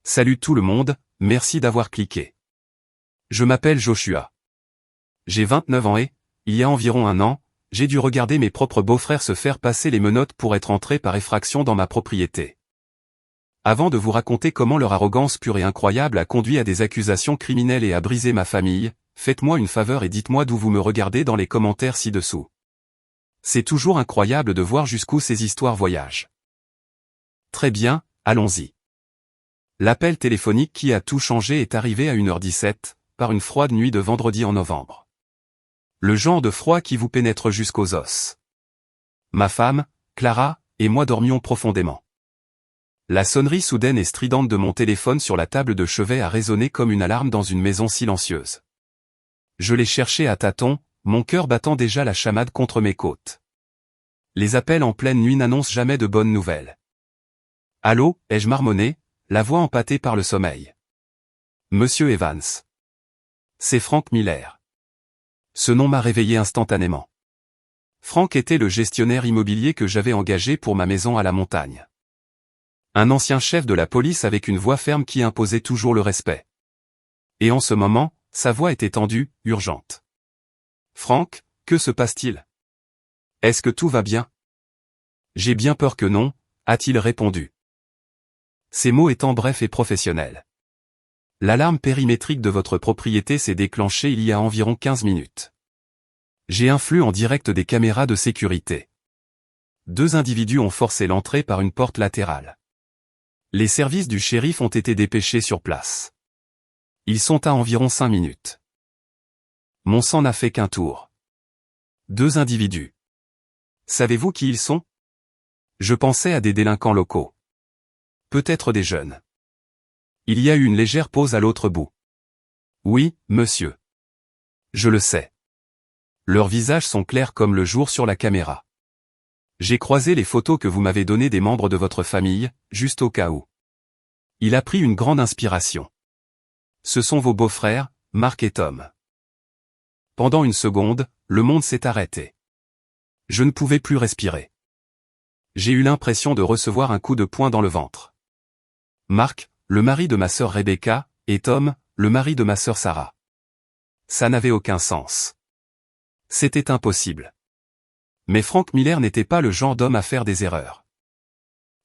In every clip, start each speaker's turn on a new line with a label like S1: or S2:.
S1: Salut tout le monde, merci d'avoir cliqué. Je m'appelle Joshua. J'ai 29 ans et, il y a environ un an, j'ai dû regarder mes propres beaux-frères se faire passer les menottes pour être entrés par effraction dans ma propriété. Avant de vous raconter comment leur arrogance pure et incroyable a conduit à des accusations criminelles et à briser ma famille, faites-moi une faveur et dites-moi d'où vous me regardez dans les commentaires ci-dessous. C'est toujours incroyable de voir jusqu'où ces histoires voyagent. Très bien, allons-y. L'appel téléphonique qui a tout changé est arrivé à 1h17, par une froide nuit de vendredi en novembre. Le genre de froid qui vous pénètre jusqu'aux os. Ma femme, Clara, et moi dormions profondément. La sonnerie soudaine et stridente de mon téléphone sur la table de chevet a résonné comme une alarme dans une maison silencieuse. Je l'ai cherché à tâtons, mon cœur battant déjà la chamade contre mes côtes. Les appels en pleine nuit n'annoncent jamais de bonnes nouvelles. Allô, ai-je marmonné, la voix empâtée par le sommeil. Monsieur Evans. C'est Frank Miller. Ce nom m'a réveillé instantanément. Frank était le gestionnaire immobilier que j'avais engagé pour ma maison à la montagne. Un ancien chef de la police avec une voix ferme qui imposait toujours le respect. Et en ce moment, sa voix était tendue, urgente. Frank, que se passe-t-il? Est-ce que tout va bien? J'ai bien peur que non, a-t-il répondu. Ces mots étant brefs et professionnels. L'alarme périmétrique de votre propriété s'est déclenchée il y a environ 15 minutes. J'ai un flux en direct des caméras de sécurité. 2 individus ont forcé l'entrée par une porte latérale. Les services du shérif ont été dépêchés sur place. Ils sont à environ 5 minutes. Mon sang n'a fait qu'un tour. 2 individus. Savez-vous qui ils sont? Je pensais à des délinquants locaux. Peut-être des jeunes. Il y a eu une légère pause à l'autre bout. Oui, monsieur. Je le sais. Leurs visages sont clairs comme le jour sur la caméra. J'ai croisé les photos que vous m'avez données des membres de votre famille, juste au cas où. Il a pris une grande inspiration. Ce sont vos beaux-frères, Mark et Tom. Pendant une seconde, le monde s'est arrêté. Je ne pouvais plus respirer. J'ai eu l'impression de recevoir un coup de poing dans le ventre. Mark, le mari de ma sœur Rebecca, et Tom, le mari de ma sœur Sarah. Ça n'avait aucun sens. C'était impossible. Mais Frank Miller n'était pas le genre d'homme à faire des erreurs.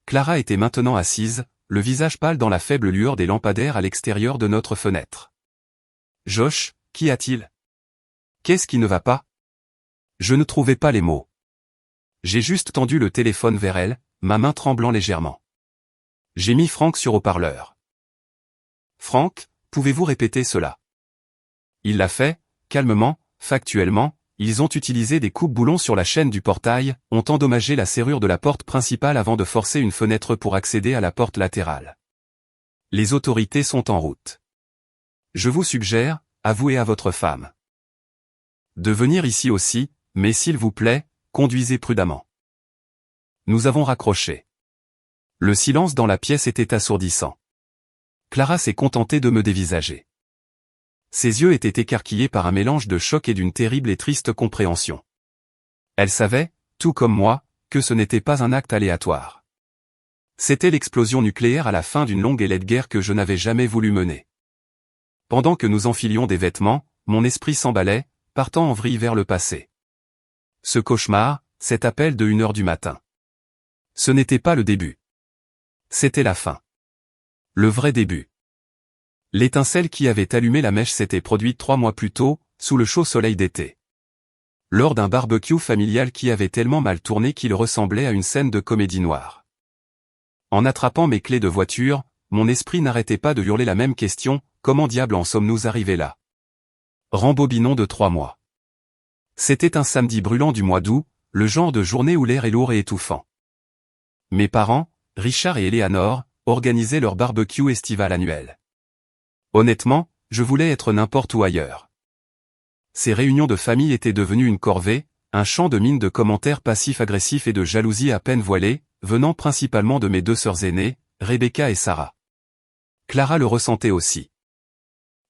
S1: Clara était maintenant assise, le visage pâle dans la faible lueur des lampadaires à l'extérieur de notre fenêtre. Josh, qu'y a-t-il? Qu'est-ce qui ne va pas? Je ne trouvais pas les mots. J'ai juste tendu le téléphone vers elle, ma main tremblant légèrement. J'ai mis Frank sur haut-parleur. Frank, pouvez-vous répéter cela? Il l'a fait, calmement, factuellement, ils ont utilisé des coupes-boulons sur la chaîne du portail, ont endommagé la serrure de la porte principale avant de forcer une fenêtre pour accéder à la porte latérale. Les autorités sont en route. Je vous suggère, avouez à votre femme de venir ici aussi, mais s'il vous plaît, conduisez prudemment. Nous avons raccroché. Le silence dans la pièce était assourdissant. Clara s'est contentée de me dévisager. Ses yeux étaient écarquillés par un mélange de choc et d'une terrible et triste compréhension. Elle savait, tout comme moi, que ce n'était pas un acte aléatoire. C'était l'explosion nucléaire à la fin d'une longue et laide guerre que je n'avais jamais voulu mener. Pendant que nous enfilions des vêtements, mon esprit s'emballait, partant en vrille vers le passé. Ce cauchemar, cet appel de 1h du matin. Ce n'était pas le début. C'était la fin. Le vrai début. L'étincelle qui avait allumé la mèche s'était produite 3 mois plus tôt, sous le chaud soleil d'été. Lors d'un barbecue familial qui avait tellement mal tourné qu'il ressemblait à une scène de comédie noire. En attrapant mes clés de voiture, mon esprit n'arrêtait pas de hurler la même question, comment diable en sommes-nous arrivés là? Rembobinons de 3 mois. C'était un samedi brûlant du mois d'août, le genre de journée où l'air est lourd et étouffant. Mes parents, Richard et Eleanor, organisaient leur barbecue estival annuel. Honnêtement, je voulais être n'importe où ailleurs. Ces réunions de famille étaient devenues une corvée, un champ de mines de commentaires passifs-agressifs et de jalousie à peine voilée, venant principalement de mes 2 sœurs aînées, Rebecca et Sarah. Clara le ressentait aussi.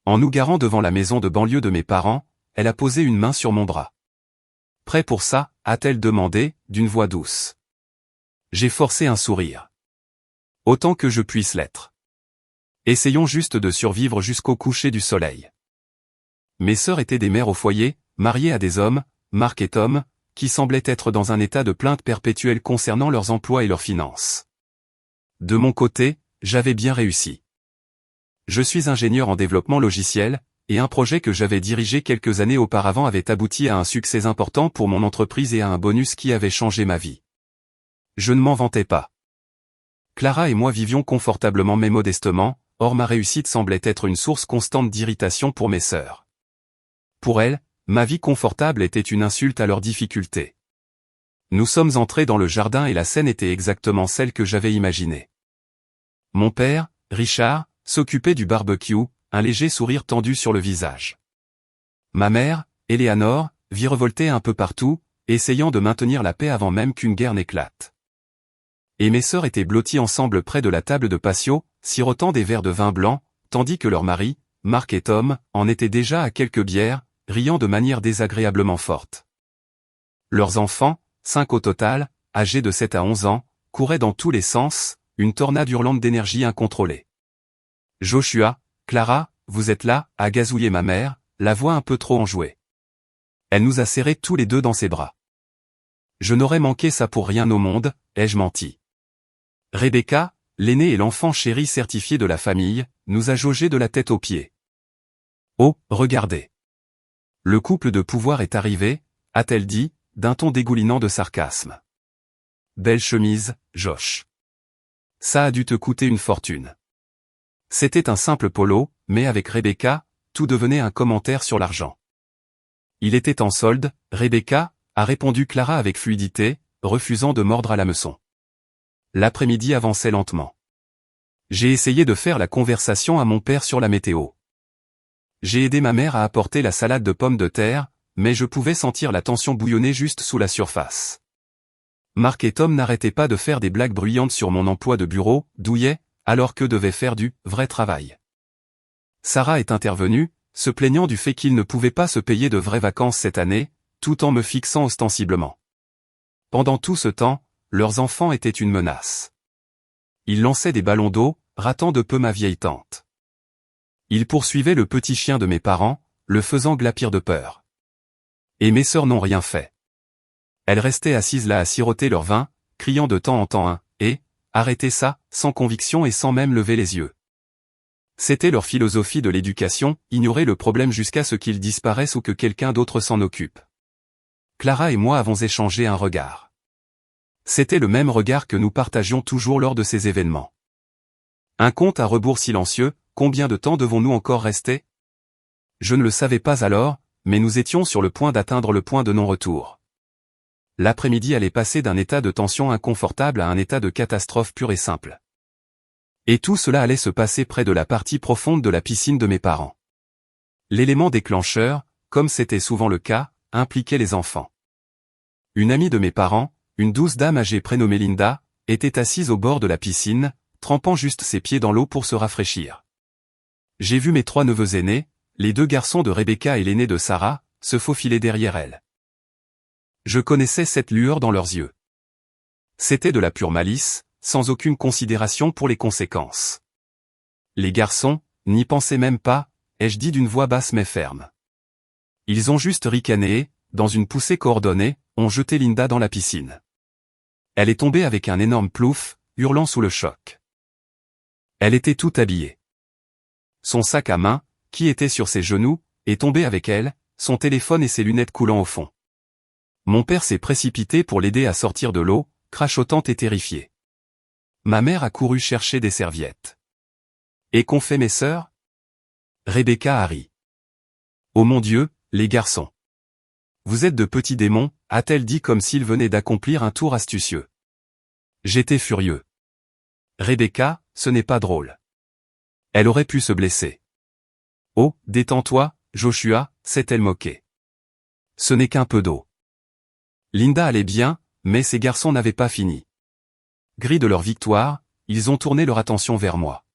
S1: En nous garant devant la maison de banlieue de mes parents, elle a posé une main sur mon bras. « Prêt pour ça ?» a-t-elle demandé, d'une voix douce. J'ai forcé un sourire. Autant que je puisse l'être. Essayons juste de survivre jusqu'au coucher du soleil. Mes sœurs étaient des mères au foyer, mariées à des hommes, Marc et Tom, qui semblaient être dans un état de plainte perpétuelle concernant leurs emplois et leurs finances. De mon côté, j'avais bien réussi. Je suis ingénieur en développement logiciel, et un projet que j'avais dirigé quelques années auparavant avait abouti à un succès important pour mon entreprise et à un bonus qui avait changé ma vie. Je ne m'en vantais pas. Clara et moi vivions confortablement mais modestement, or ma réussite semblait être une source constante d'irritation pour mes sœurs. Pour elles, ma vie confortable était une insulte à leurs difficultés. Nous sommes entrés dans le jardin et la scène était exactement celle que j'avais imaginée. Mon père, Richard, s'occupait du barbecue, un léger sourire tendu sur le visage. Ma mère, Éléanore, virevoltait un peu partout, essayant de maintenir la paix avant même qu'une guerre n'éclate. Et mes sœurs étaient blotties ensemble près de la table de patio, sirotant des verres de vin blanc, tandis que leurs maris, Marc et Tom, en étaient déjà à quelques bières, riant de manière désagréablement forte. Leurs enfants, 5 au total, âgés de 7 à 11 ans, couraient dans tous les sens, une tornade hurlante d'énergie incontrôlée. Joshua, Clara, vous êtes là, a gazouillé ma mère, la voix un peu trop enjouée. Elle nous a serrés tous les deux dans ses bras. Je n'aurais manqué ça pour rien au monde, ai-je menti. Rebecca, l'aînée et l'enfant chéri certifié de la famille, nous a jaugés de la tête aux pieds. Oh, regardez. Le couple de pouvoir est arrivé, a-t-elle dit, d'un ton dégoulinant de sarcasme. Belle chemise, Josh. Ça a dû te coûter une fortune. C'était un simple polo, mais avec Rebecca, tout devenait un commentaire sur l'argent. Il était en solde, Rebecca, a répondu Clara avec fluidité, refusant de mordre à l'hameçon. L'après-midi avançait lentement. J'ai essayé de faire la conversation à mon père sur la météo. J'ai aidé ma mère à apporter la salade de pommes de terre, mais je pouvais sentir la tension bouillonner juste sous la surface. Marc et Tom n'arrêtaient pas de faire des blagues bruyantes sur mon emploi de bureau, douillet, alors que devait faire du vrai travail. Sarah est intervenue, se plaignant du fait qu'ils ne pouvaient pas se payer de vraies vacances cette année, tout en me fixant ostensiblement. Pendant tout ce temps, leurs enfants étaient une menace. Ils lançaient des ballons d'eau, ratant de peu ma vieille tante. Ils poursuivaient le petit chien de mes parents, le faisant glapir de peur. Et mes sœurs n'ont rien fait. Elles restaient assises là à siroter leur vin, criant de temps en temps un « et » arrêtez ça, sans conviction et sans même lever les yeux. C'était leur philosophie de l'éducation, ignorer le problème jusqu'à ce qu'il disparaisse ou que quelqu'un d'autre s'en occupe. Clara et moi avons échangé un regard. C'était le même regard que nous partagions toujours lors de ces événements. Un compte à rebours silencieux, combien de temps devons-nous encore rester? Je ne le savais pas alors, mais nous étions sur le point d'atteindre le point de non-retour. L'après-midi allait passer d'un état de tension inconfortable à un état de catastrophe pure et simple. Et tout cela allait se passer près de la partie profonde de la piscine de mes parents. L'élément déclencheur, comme c'était souvent le cas, impliquait les enfants. Une amie de mes parents, une douce dame âgée prénommée Linda, était assise au bord de la piscine, trempant juste ses pieds dans l'eau pour se rafraîchir. J'ai vu mes 3 neveux aînés, les 2 garçons de Rebecca et l'aîné de Sarah, se faufiler derrière elle. Je connaissais cette lueur dans leurs yeux. C'était de la pure malice, sans aucune considération pour les conséquences. Les garçons, n'y pensaient même pas, ai-je dit d'une voix basse mais ferme. Ils ont juste ricané et, dans une poussée coordonnée, ont jeté Linda dans la piscine. Elle est tombée avec un énorme plouf, hurlant sous le choc. Elle était toute habillée. Son sac à main, qui était sur ses genoux, est tombé avec elle, son téléphone et ses lunettes coulant au fond. Mon père s'est précipité pour l'aider à sortir de l'eau, crachotant et terrifié. Ma mère a couru chercher des serviettes. Et qu'ont fait mes sœurs? Rebecca a ri. Oh mon Dieu, les garçons. Vous êtes de petits démons, a-t-elle dit comme s'ils venaient d'accomplir un tour astucieux. J'étais furieux. Rebecca, ce n'est pas drôle. Elle aurait pu se blesser. Oh, détends-toi, Joshua, s'est-elle moquée. Ce n'est qu'un peu d'eau. Linda allait bien, mais ces garçons n'avaient pas fini. Gris de leur victoire, ils ont tourné leur attention vers moi.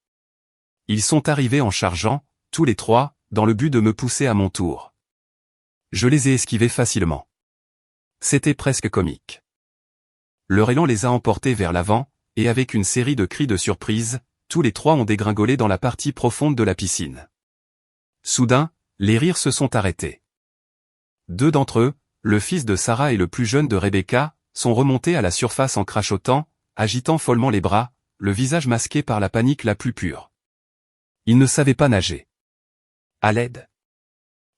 S1: Ils sont arrivés en chargeant, tous les 3, dans le but de me pousser à mon tour. Je les ai esquivés facilement. C'était presque comique. Leur élan les a emportés vers l'avant, et avec une série de cris de surprise, tous les trois ont dégringolé dans la partie profonde de la piscine. Soudain, les rires se sont arrêtés. Deux d'entre eux, le fils de Sarah et le plus jeune de Rebecca, sont remontés à la surface en crachotant, agitant follement les bras, le visage masqué par la panique la plus pure. Ils ne savaient pas nager. À l'aide.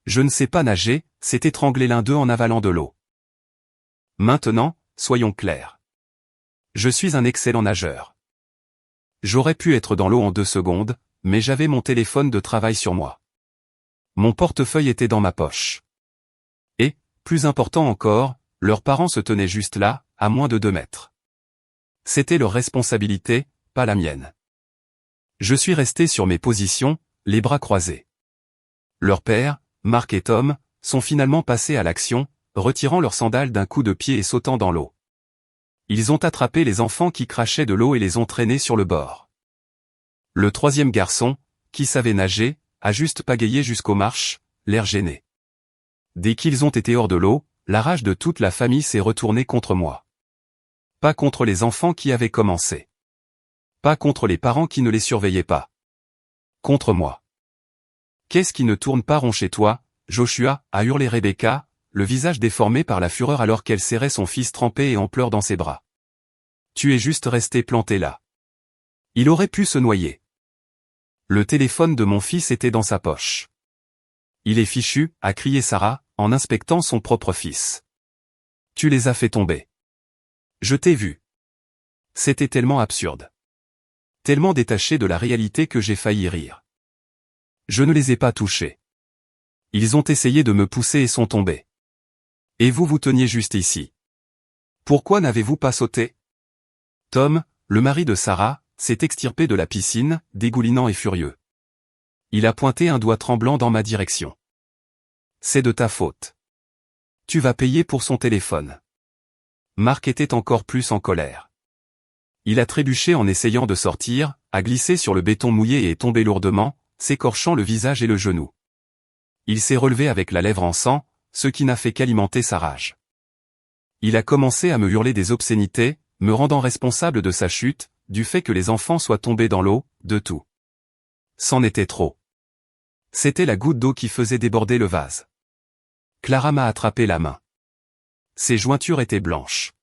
S1: Je ne sais pas nager, s'est étranglé l'un d'eux en avalant de l'eau. Maintenant, soyons clairs. Je suis un excellent nageur. J'aurais pu être dans l'eau en 2 secondes, mais j'avais mon téléphone de travail sur moi. Mon portefeuille était dans ma poche. Et, plus important encore, leurs parents se tenaient juste là, à moins de 2 mètres. C'était leur responsabilité, pas la mienne. Je suis resté sur mes positions, les bras croisés. Leurs pères, Mark et Tom, sont finalement passés à l'action, retirant leurs sandales d'un coup de pied et sautant dans l'eau. Ils ont attrapé les enfants qui crachaient de l'eau et les ont traînés sur le bord. Le troisième garçon, qui savait nager, a juste pagayé jusqu'aux marches, l'air gêné. Dès qu'ils ont été hors de l'eau, la rage de toute la famille s'est retournée contre moi. Pas contre les enfants qui avaient commencé. Pas contre les parents qui ne les surveillaient pas. Contre moi. Qu'est-ce qui ne tourne pas rond chez toi, Joshua, a hurlé Rebecca, le visage déformé par la fureur alors qu'elle serrait son fils trempé et en pleurs dans ses bras. Tu es juste resté planté là. Il aurait pu se noyer. Le téléphone de mon fils était dans sa poche. Il est fichu, a crié Sarah, en inspectant son propre fils. Tu les as fait tomber. Je t'ai vu. C'était tellement absurde. Tellement détaché de la réalité que j'ai failli rire. Je ne les ai pas touchés. Ils ont essayé de me pousser et sont tombés. Et vous vous teniez juste ici. Pourquoi n'avez-vous pas sauté? Tom, le mari de Sarah, s'est extirpé de la piscine, dégoulinant et furieux. Il a pointé un doigt tremblant dans ma direction. C'est de ta faute. Tu vas payer pour son téléphone. Mark était encore plus en colère. Il a trébuché en essayant de sortir, a glissé sur le béton mouillé et est tombé lourdement, s'écorchant le visage et le genou. Il s'est relevé avec la lèvre en sang, ce qui n'a fait qu'alimenter sa rage. Il a commencé à me hurler des obscénités, me rendant responsable de sa chute, du fait que les enfants soient tombés dans l'eau, de tout. C'en était trop. C'était la goutte d'eau qui faisait déborder le vase. Clara m'a attrapé la main. Ses jointures étaient blanches.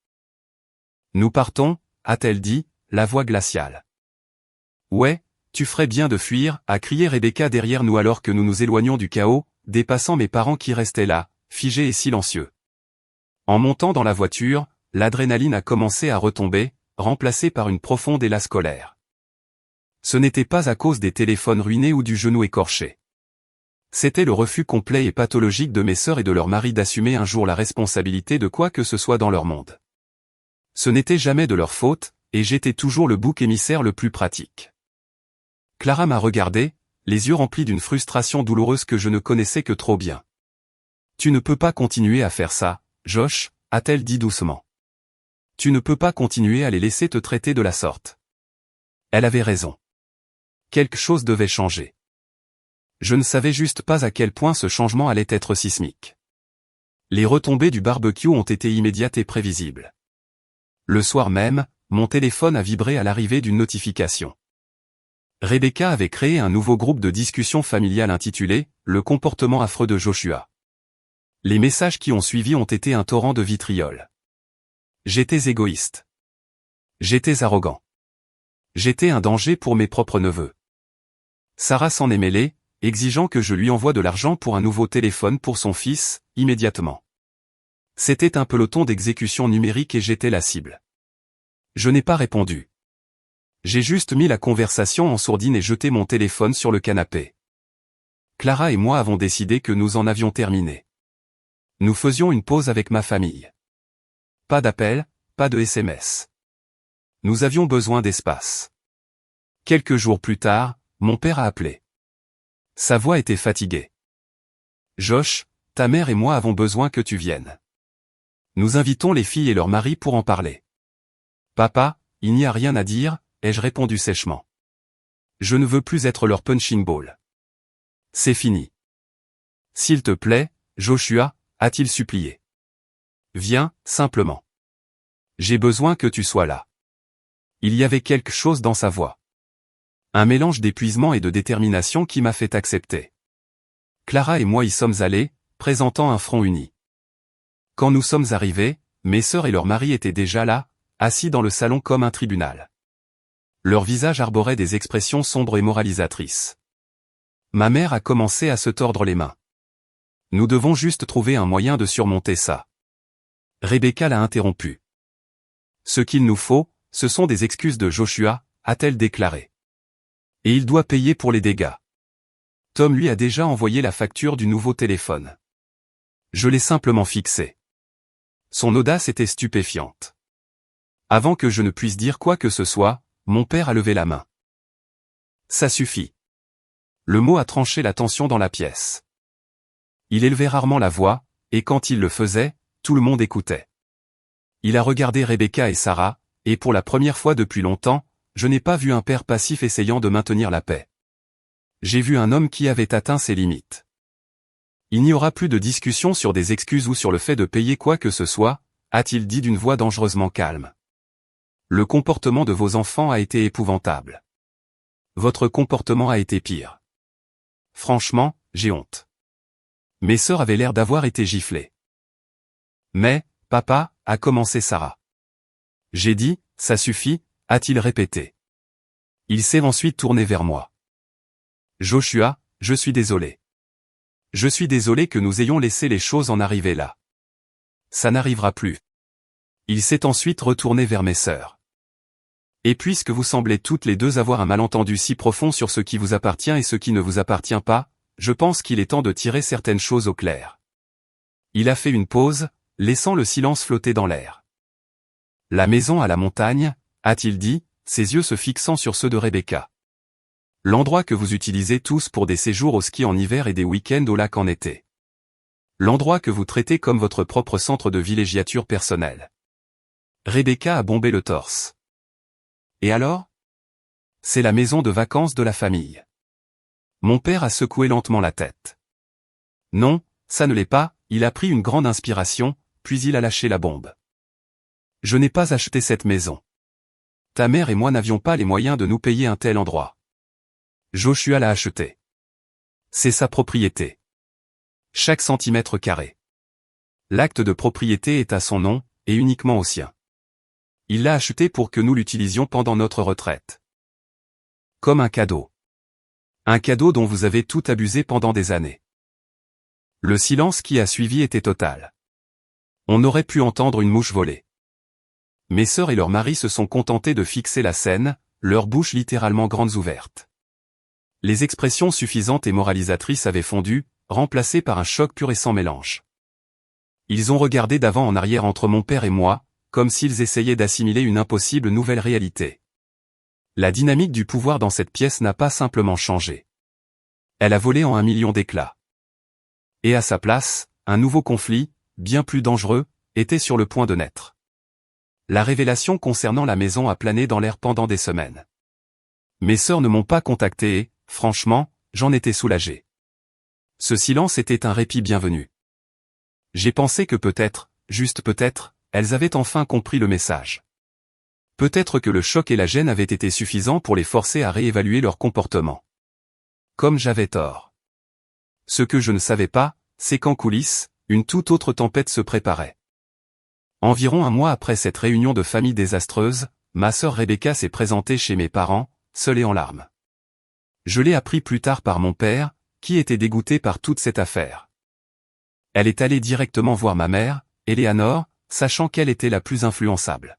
S1: Nous partons, a-t-elle dit, la voix glaciale. Ouais, tu ferais bien de fuir, a crié Rebecca derrière nous alors que nous nous éloignions du chaos, dépassant mes parents qui restaient là, figés et silencieux. En montant dans la voiture, l'adrénaline a commencé à retomber, remplacée par une profonde hélas colère. Ce n'était pas à cause des téléphones ruinés ou du genou écorché. C'était le refus complet et pathologique de mes sœurs et de leurs maris d'assumer un jour la responsabilité de quoi que ce soit dans leur monde. Ce n'était jamais de leur faute, et j'étais toujours le bouc émissaire le plus pratique. Clara m'a regardé, les yeux remplis d'une frustration douloureuse que je ne connaissais que trop bien. Tu ne peux pas continuer à faire ça, Josh, a-t-elle dit doucement. Tu ne peux pas continuer à les laisser te traiter de la sorte. Elle avait raison. Quelque chose devait changer. Je ne savais juste pas à quel point ce changement allait être sismique. Les retombées du barbecue ont été immédiates et prévisibles. Le soir même, mon téléphone a vibré à l'arrivée d'une notification. Rebecca avait créé un nouveau groupe de discussion familiale intitulé « Le comportement affreux de Joshua ». Les messages qui ont suivi ont été un torrent de vitriol. J'étais égoïste. J'étais arrogant. J'étais un danger pour mes propres neveux. Sarah s'en est mêlée, exigeant que je lui envoie de l'argent pour un nouveau téléphone pour son fils, immédiatement. C'était un peloton d'exécution numérique et j'étais la cible. Je n'ai pas répondu. J'ai juste mis la conversation en sourdine et jeté mon téléphone sur le canapé. Clara et moi avons décidé que nous en avions terminé. Nous faisions une pause avec ma famille. Pas d'appel, pas de SMS. Nous avions besoin d'espace. Quelques jours plus tard, mon père a appelé. Sa voix était fatiguée. Josh, ta mère et moi avons besoin que tu viennes. Nous invitons les filles et leurs maris pour en parler. Papa, il n'y a rien à dire, ai-je répondu sèchement. Je ne veux plus être leur punching ball. C'est fini. S'il te plaît, Joshua, a-t-il supplié. Viens, simplement. J'ai besoin que tu sois là. Il y avait quelque chose dans sa voix. Un mélange d'épuisement et de détermination qui m'a fait accepter. Clara et moi y sommes allés, présentant un front uni. Quand nous sommes arrivés, mes sœurs et leur mari étaient déjà là, assis dans le salon comme un tribunal. Leurs visages arboraient des expressions sombres et moralisatrices. Ma mère a commencé à se tordre les mains. Nous devons juste trouver un moyen de surmonter ça. Rebecca l'a interrompu. Ce qu'il nous faut, ce sont des excuses de Joshua, a-t-elle déclaré. Et il doit payer pour les dégâts. Tom lui a déjà envoyé la facture du nouveau téléphone. Je l'ai simplement fixé. Son audace était stupéfiante. Avant que je ne puisse dire quoi que ce soit, mon père a levé la main. Ça suffit. Le mot a tranché la tension dans la pièce. Il élevait rarement la voix, et quand il le faisait, tout le monde écoutait. Il a regardé Rebecca et Sarah, et pour la première fois depuis longtemps, je n'ai pas vu un père passif essayant de maintenir la paix. J'ai vu un homme qui avait atteint ses limites. Il n'y aura plus de discussion sur des excuses ou sur le fait de payer quoi que ce soit, a-t-il dit d'une voix dangereusement calme. Le comportement de vos enfants a été épouvantable. Votre comportement a été pire. Franchement, j'ai honte. Mes sœurs avaient l'air d'avoir été giflées. Mais, papa, a commencé Sarah. J'ai dit, ça suffit, a-t-il répété. Il s'est ensuite tourné vers moi. Joshua, je suis désolé. Je suis désolé que nous ayons laissé les choses en arriver là. Ça n'arrivera plus. Il s'est ensuite retourné vers mes sœurs. Et puisque vous semblez toutes les deux avoir un malentendu si profond sur ce qui vous appartient et ce qui ne vous appartient pas, je pense qu'il est temps de tirer certaines choses au clair. Il a fait une pause, laissant le silence flotter dans l'air. La maison à la montagne, a-t-il dit, ses yeux se fixant sur ceux de Rebecca. L'endroit que vous utilisez tous pour des séjours au ski en hiver et des week-ends au lac en été. L'endroit que vous traitez comme votre propre centre de villégiature personnelle. Rebecca a bombé le torse. Et alors? C'est la maison de vacances de la famille. Mon père a secoué lentement la tête. Non, ça ne l'est pas, il a pris une grande inspiration, puis il a lâché la bombe. Je n'ai pas acheté cette maison. Ta mère et moi n'avions pas les moyens de nous payer un tel endroit. Joshua l'a acheté. C'est sa propriété. Chaque centimètre carré. L'acte de propriété est à son nom, et uniquement au sien. Il l'a acheté pour que nous l'utilisions pendant notre retraite. Comme un cadeau. Un cadeau dont vous avez tout abusé pendant des années. Le silence qui a suivi était total. On aurait pu entendre une mouche voler. Mes sœurs et leur mari se sont contentés de fixer la scène, leurs bouches littéralement grandes ouvertes. Les expressions suffisantes et moralisatrices avaient fondu, remplacées par un choc pur et sans mélange. Ils ont regardé d'avant en arrière entre mon père et moi, comme s'ils essayaient d'assimiler une impossible nouvelle réalité. La dynamique du pouvoir dans cette pièce n'a pas simplement changé. Elle a volé en 1 million d'éclats. Et à sa place, un nouveau conflit, bien plus dangereux, était sur le point de naître. La révélation concernant la maison a plané dans l'air pendant des semaines. Mes sœurs ne m'ont pas contacté et, franchement, j'en étais soulagé. Ce silence était un répit bienvenu. J'ai pensé que peut-être, juste peut-être, elles avaient enfin compris le message. Peut-être que le choc et la gêne avaient été suffisants pour les forcer à réévaluer leur comportement. Comme j'avais tort. Ce que je ne savais pas, c'est qu'en coulisses, une toute autre tempête se préparait. Environ 1 mois après cette réunion de famille désastreuse, ma sœur Rebecca s'est présentée chez mes parents, seule et en larmes. Je l'ai appris plus tard par mon père, qui était dégoûté par toute cette affaire. Elle est allée directement voir ma mère, Eleanor, sachant qu'elle était la plus influençable.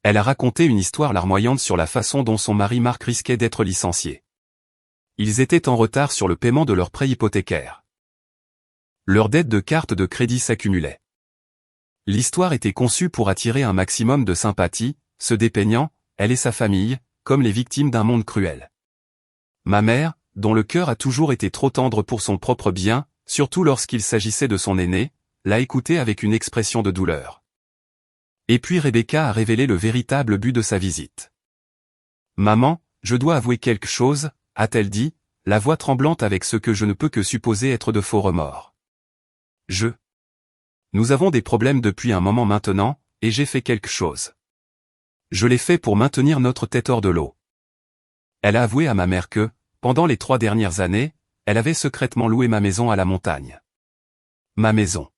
S1: Elle a raconté une histoire larmoyante sur la façon dont son mari Marc risquait d'être licencié. Ils étaient en retard sur le paiement de leur prêt hypothécaire. Leur dette de carte de crédit s'accumulait. L'histoire était conçue pour attirer un maximum de sympathie, se dépeignant, elle et sa famille, comme les victimes d'un monde cruel. Ma mère, dont le cœur a toujours été trop tendre pour son propre bien, surtout lorsqu'il s'agissait de son aîné, l'a écouté avec une expression de douleur. Et puis Rebecca a révélé le véritable but de sa visite. « Maman, je dois avouer quelque chose », a-t-elle dit, la voix tremblante avec ce que je ne peux que supposer être de faux remords. Nous avons des problèmes depuis un moment maintenant, et j'ai fait quelque chose. Je l'ai fait pour maintenir notre tête hors de l'eau. Elle a avoué à ma mère que, pendant les 3 dernières années, elle avait secrètement loué ma maison à la montagne. Ma maison.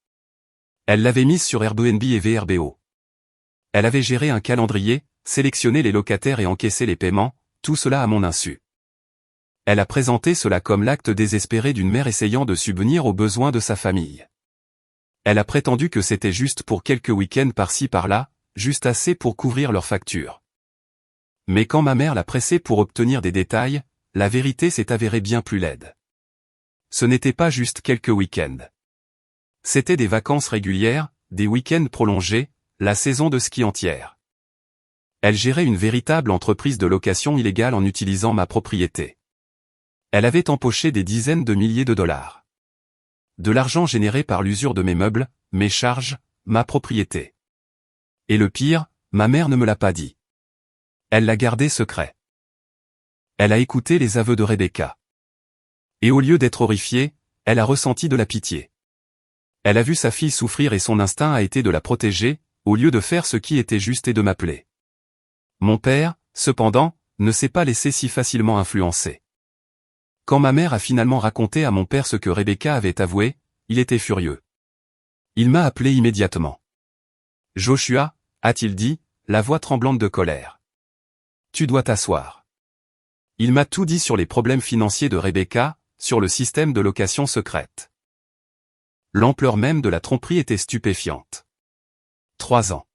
S1: Elle l'avait mise sur Airbnb et VRBO. Elle avait géré un calendrier, sélectionné les locataires et encaissé les paiements, tout cela à mon insu. Elle a présenté cela comme l'acte désespéré d'une mère essayant de subvenir aux besoins de sa famille. Elle a prétendu que c'était juste pour quelques week-ends par-ci par-là, juste assez pour couvrir leurs factures. Mais quand ma mère l'a pressée pour obtenir des détails, la vérité s'est avérée bien plus laide. Ce n'était pas juste quelques week-ends. C'était des vacances régulières, des week-ends prolongés, la saison de ski entière. Elle gérait une véritable entreprise de location illégale en utilisant ma propriété. Elle avait empoché des dizaines de milliers de dollars. De l'argent généré par l'usure de mes meubles, mes charges, ma propriété. Et le pire, ma mère ne me l'a pas dit. Elle l'a gardé secret. Elle a écouté les aveux de Rebecca. Et au lieu d'être horrifiée, elle a ressenti de la pitié. Elle a vu sa fille souffrir et son instinct a été de la protéger, au lieu de faire ce qui était juste et de m'appeler. Mon père, cependant, ne s'est pas laissé si facilement influencer. Quand ma mère a finalement raconté à mon père ce que Rebecca avait avoué, il était furieux. Il m'a appelé immédiatement. « Joshua » a-t-il dit, la voix tremblante de colère. « Tu dois t'asseoir. » Il m'a tout dit sur les problèmes financiers de Rebecca, sur le système de location secrète. L'ampleur même de la tromperie était stupéfiante. 3 ans.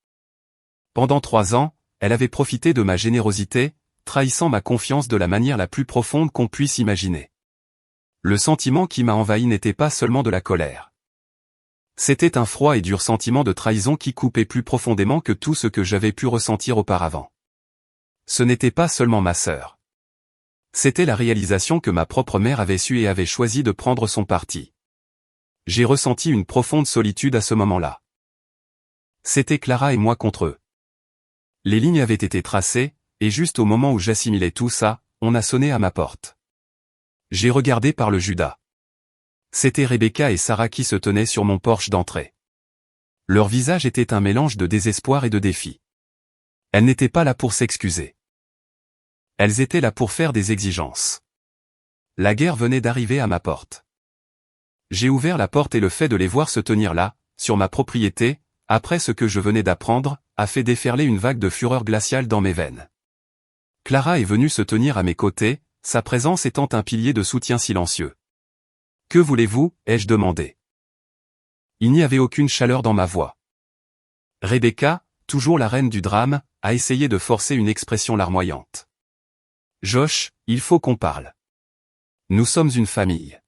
S1: Pendant 3 ans, elle avait profité de ma générosité, trahissant ma confiance de la manière la plus profonde qu'on puisse imaginer. Le sentiment qui m'a envahi n'était pas seulement de la colère. C'était un froid et dur sentiment de trahison qui coupait plus profondément que tout ce que j'avais pu ressentir auparavant. Ce n'était pas seulement ma sœur. C'était la réalisation que ma propre mère avait su et avait choisi de prendre son parti. J'ai ressenti une profonde solitude à ce moment-là. C'était Clara et moi contre eux. Les lignes avaient été tracées, et juste au moment où j'assimilais tout ça, on a sonné à ma porte. J'ai regardé par le Judas. C'était Rebecca et Sarah qui se tenaient sur mon porche d'entrée. Leur visage était un mélange de désespoir et de défi. Elles n'étaient pas là pour s'excuser. Elles étaient là pour faire des exigences. La guerre venait d'arriver à ma porte. J'ai ouvert la porte et le fait de les voir se tenir là, sur ma propriété, après ce que je venais d'apprendre, a fait déferler une vague de fureur glaciale dans mes veines. Clara est venue se tenir à mes côtés, sa présence étant un pilier de soutien silencieux. « Que voulez-vous » ai-je demandé. Il n'y avait aucune chaleur dans ma voix. Rebecca, toujours la reine du drame, a essayé de forcer une expression larmoyante. « Josh, il faut qu'on parle. Nous sommes une famille. »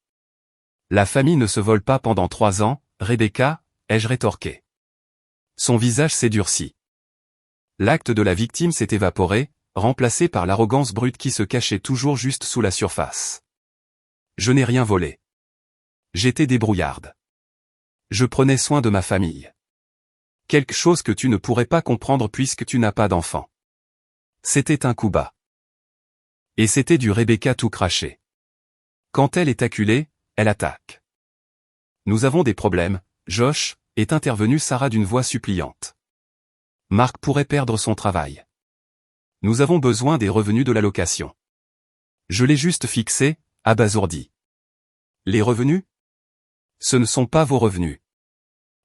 S1: « La famille ne se vole pas pendant 3 ans, Rebecca, ai-je rétorqué. Son visage s'est durci. L'acte de la victime s'est évaporé, remplacé par l'arrogance brute qui se cachait toujours juste sous la surface. Je n'ai rien volé. J'étais débrouillarde. Je prenais soin de ma famille. Quelque chose que tu ne pourrais pas comprendre puisque tu n'as pas d'enfant. C'était un coup bas. Et c'était du Rebecca tout craché. Quand elle est acculée, elle attaque. Nous avons des problèmes, Josh, est intervenue Sarah d'une voix suppliante. Marc pourrait perdre son travail. Nous avons besoin des revenus de la location. Je l'ai juste fixé, abasourdi. Les revenus? Ce ne sont pas vos revenus.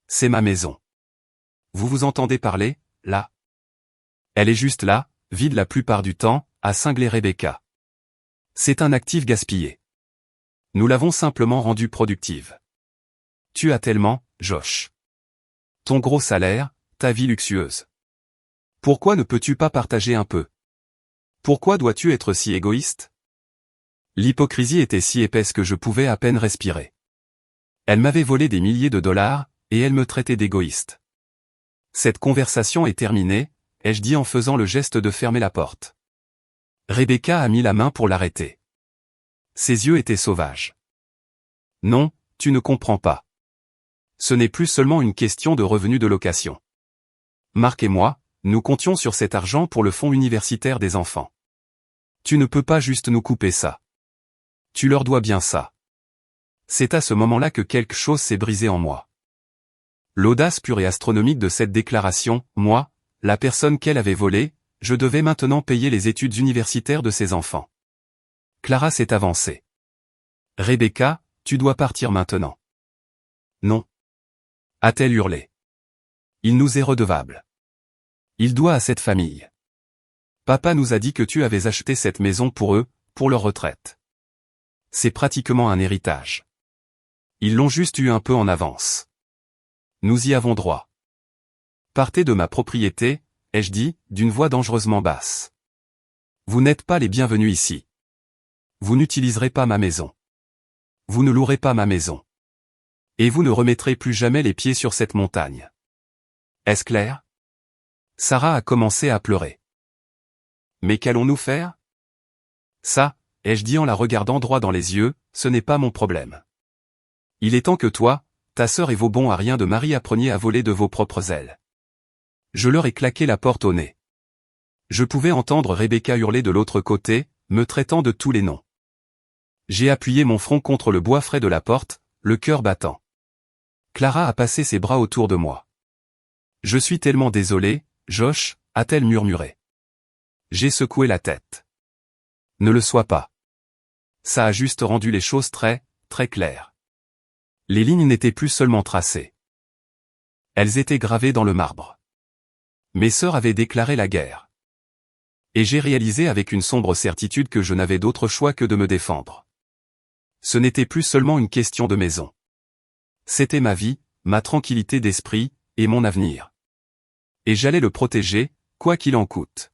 S1: C'est ma maison. Vous vous entendez parler, là? Elle est juste là, vide la plupart du temps, a cinglé Rebecca. C'est un actif gaspillé. Nous l'avons simplement rendue productive. Tu as tellement, Josh. Ton gros salaire, ta vie luxueuse. Pourquoi ne peux-tu pas partager un peu? Pourquoi dois-tu être si égoïste? L'hypocrisie était si épaisse que je pouvais à peine respirer. Elle m'avait volé des milliers de dollars, et elle me traitait d'égoïste. Cette conversation est terminée, ai-je dit en faisant le geste de fermer la porte. Rebecca a mis la main pour l'arrêter. Ses yeux étaient sauvages. Non, tu ne comprends pas. Ce n'est plus seulement une question de revenus de location. Marc et moi, nous comptions sur cet argent pour le fonds universitaire des enfants. Tu ne peux pas juste nous couper ça. Tu leur dois bien ça. C'est à ce moment-là que quelque chose s'est brisé en moi. L'audace pure et astronomique de cette déclaration, moi, la personne qu'elle avait volée, je devais maintenant payer les études universitaires de ses enfants. Clara s'est avancée. Rebecca, tu dois partir maintenant. Non. A-t-elle hurlé. Il nous est redevable. Il doit à cette famille. Papa nous a dit que tu avais acheté cette maison pour eux, pour leur retraite. C'est pratiquement un héritage. Ils l'ont juste eu un peu en avance. Nous y avons droit. Partez de ma propriété, ai-je dit, d'une voix dangereusement basse. Vous n'êtes pas les bienvenus ici. Vous n'utiliserez pas ma maison. Vous ne louerez pas ma maison. Et vous ne remettrez plus jamais les pieds sur cette montagne. Est-ce clair? Sarah a commencé à pleurer. Mais qu'allons-nous faire? Ça, ai-je dit en la regardant droit dans les yeux, ce n'est pas mon problème. Il est temps que toi, ta sœur et vos bons à rien de mari appreniez à voler de vos propres ailes. Je leur ai claqué la porte au nez. Je pouvais entendre Rebecca hurler de l'autre côté, me traitant de tous les noms. J'ai appuyé mon front contre le bois frais de la porte, le cœur battant. Clara a passé ses bras autour de moi. Je suis tellement désolé, Josh, a-t-elle murmuré. J'ai secoué la tête. Ne le sois pas. Ça a juste rendu les choses très, très claires. Les lignes n'étaient plus seulement tracées. Elles étaient gravées dans le marbre. Mes sœurs avaient déclaré la guerre. Et j'ai réalisé avec une sombre certitude que je n'avais d'autre choix que de me défendre. Ce n'était plus seulement une question de maison. C'était ma vie, ma tranquillité d'esprit, et mon avenir. Et j'allais le protéger, quoi qu'il en coûte.